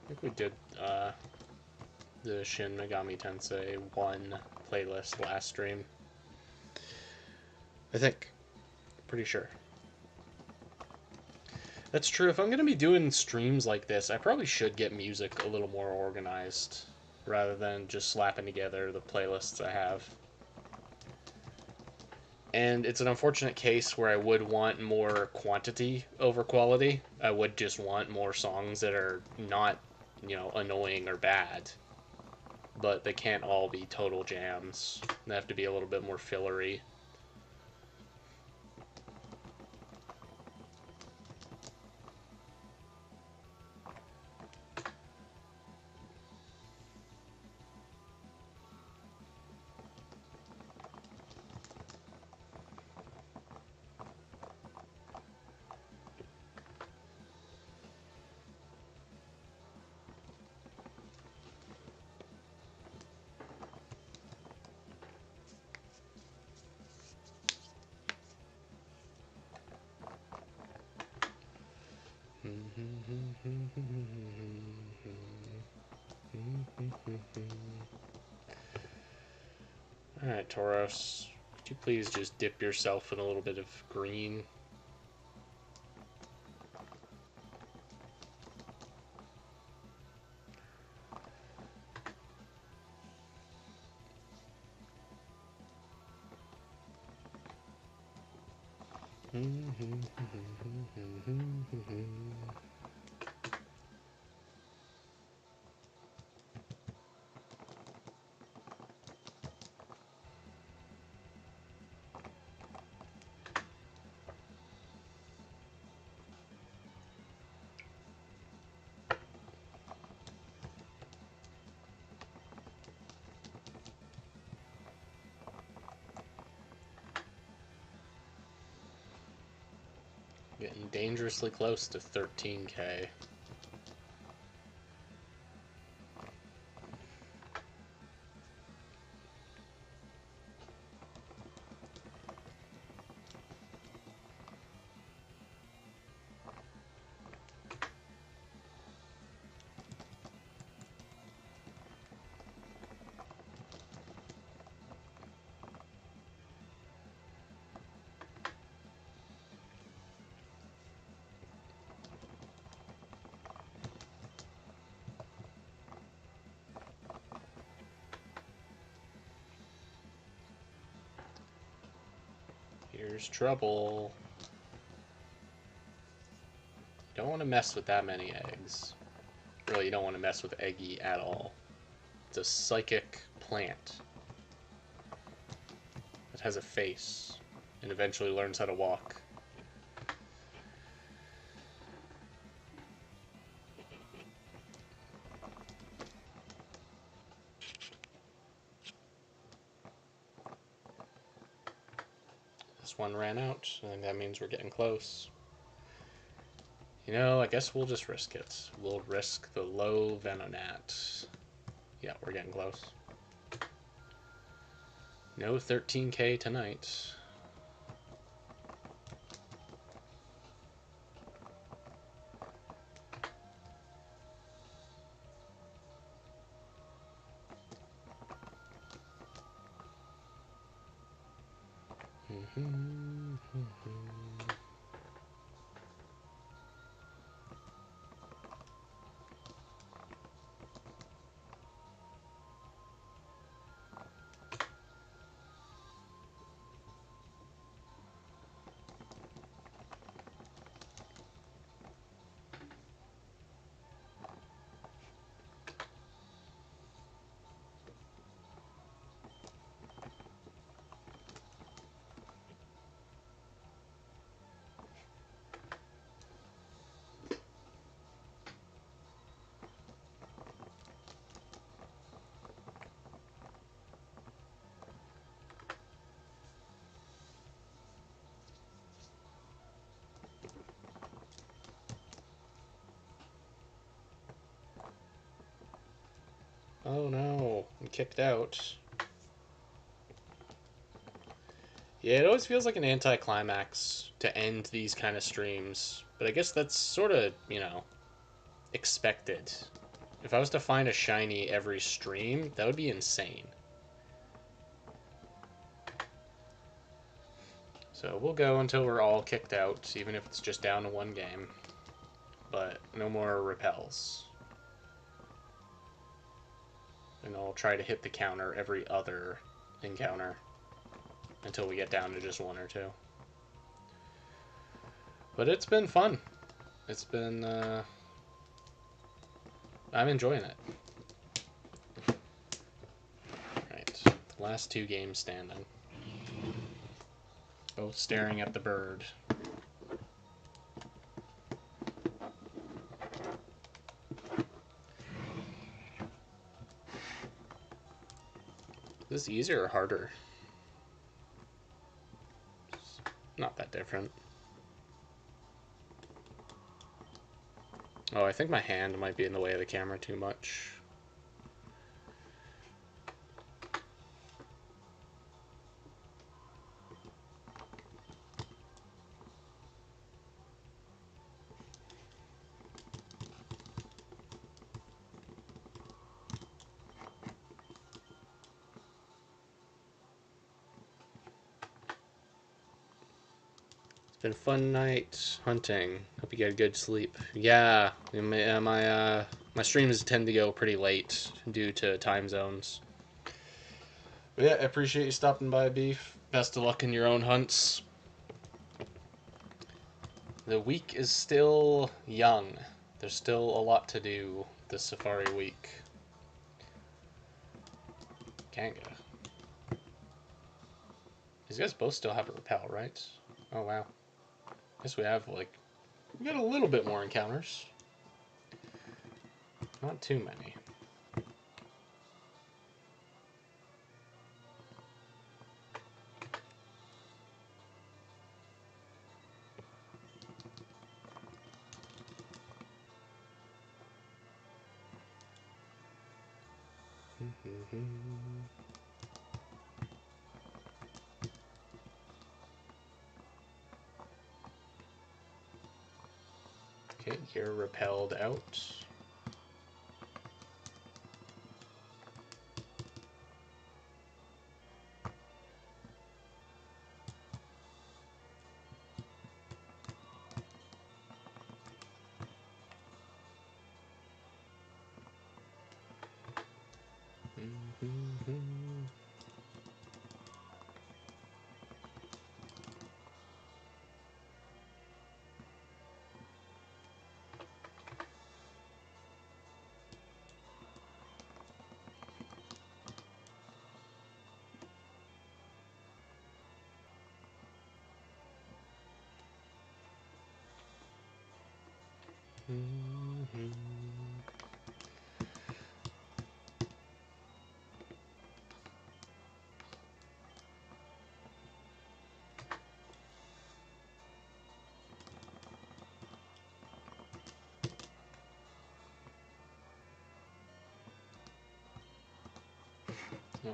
I think we did the Shin Megami Tensei 1 playlist last stream. I think. Pretty sure. That's true. If I'm going to be doing streams like this, I probably should get music a little more organized rather than just slapping together the playlists I have. And it's an unfortunate case where I would want more quantity over quality. I would just want more songs that are not, annoying or bad. But they can't all be total jams. They have to be a little bit more fillery. Alright, Tauros. Could you please just dip yourself in a little bit of green? Getting dangerously close to 13K. Here's trouble. You don't want to mess with that many eggs. Really, you don't want to mess with Eggy at all. It's a psychic plant that has a face and eventually learns how to walk. This one ran out. I think that means we're getting close. You know, I guess we'll just risk it. We'll risk the low Venonat. Yeah, we're getting close. No 13K tonight. Oh no, I'm kicked out. Yeah, it always feels like an anticlimax to end these kind of streams, but I guess that's sort of, you know, expected. If I was to find a shiny every stream, that would be insane. So we'll go until we're all kicked out, even if it's just down to one game. But no more repels. And I'll try to hit the counter every other encounter until we get down to just one or two. But it's been fun. It's been, I'm enjoying it. Right, the last two games standing. Both staring at the bird. Is this easier or harder? It's not that different. Oh, I think my hand might be in the way of the camera too much. It's been a fun night hunting. Hope you get a good sleep. Yeah, my streams tend to go pretty late due to time zones. But yeah, I appreciate you stopping by, Beef. Best of luck in your own hunts. The week is still young. There's still a lot to do this safari week. Kanga. These guys both still have a repel, right? Oh, wow. Guess we have, like, we got a little bit more encounters. Not too many. Okay, you're repelled out.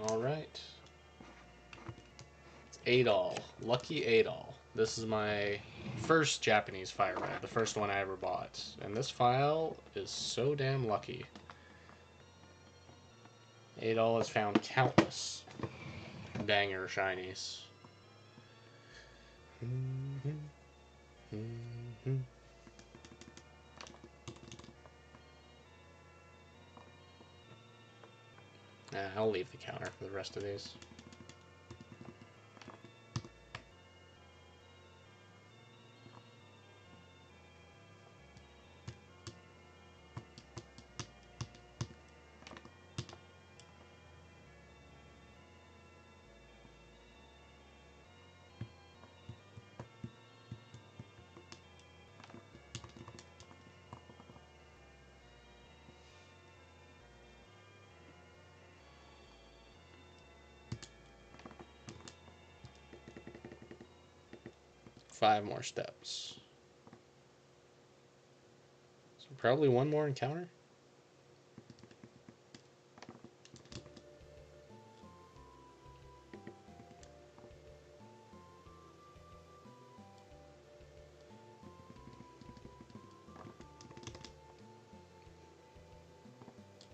All right. Adol. Lucky Adol. This is my first Japanese fire red, the first one I ever bought. And this file is so damn lucky. Adol has found countless banger shinies. I'll leave the counter for the rest of these. Five more steps. So probably one more encounter?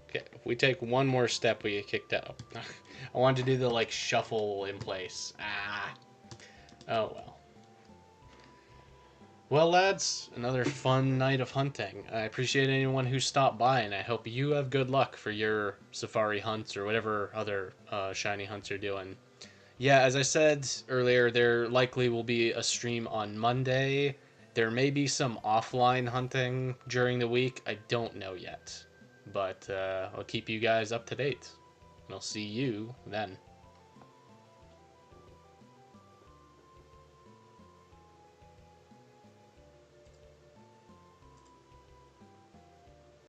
Okay, if we take one more step, we get kicked out. I wanted to do the, like, shuffle in place. Ah. Oh, well. Well, lads, another fun night of hunting. I appreciate anyone who stopped by, and I hope you have good luck for your safari hunts or whatever other shiny hunts you're doing. Yeah, as I said earlier, there likely will be a stream on Monday. There may be some offline hunting during the week. I don't know yet. But I'll keep you guys up to date. And I'll see you then.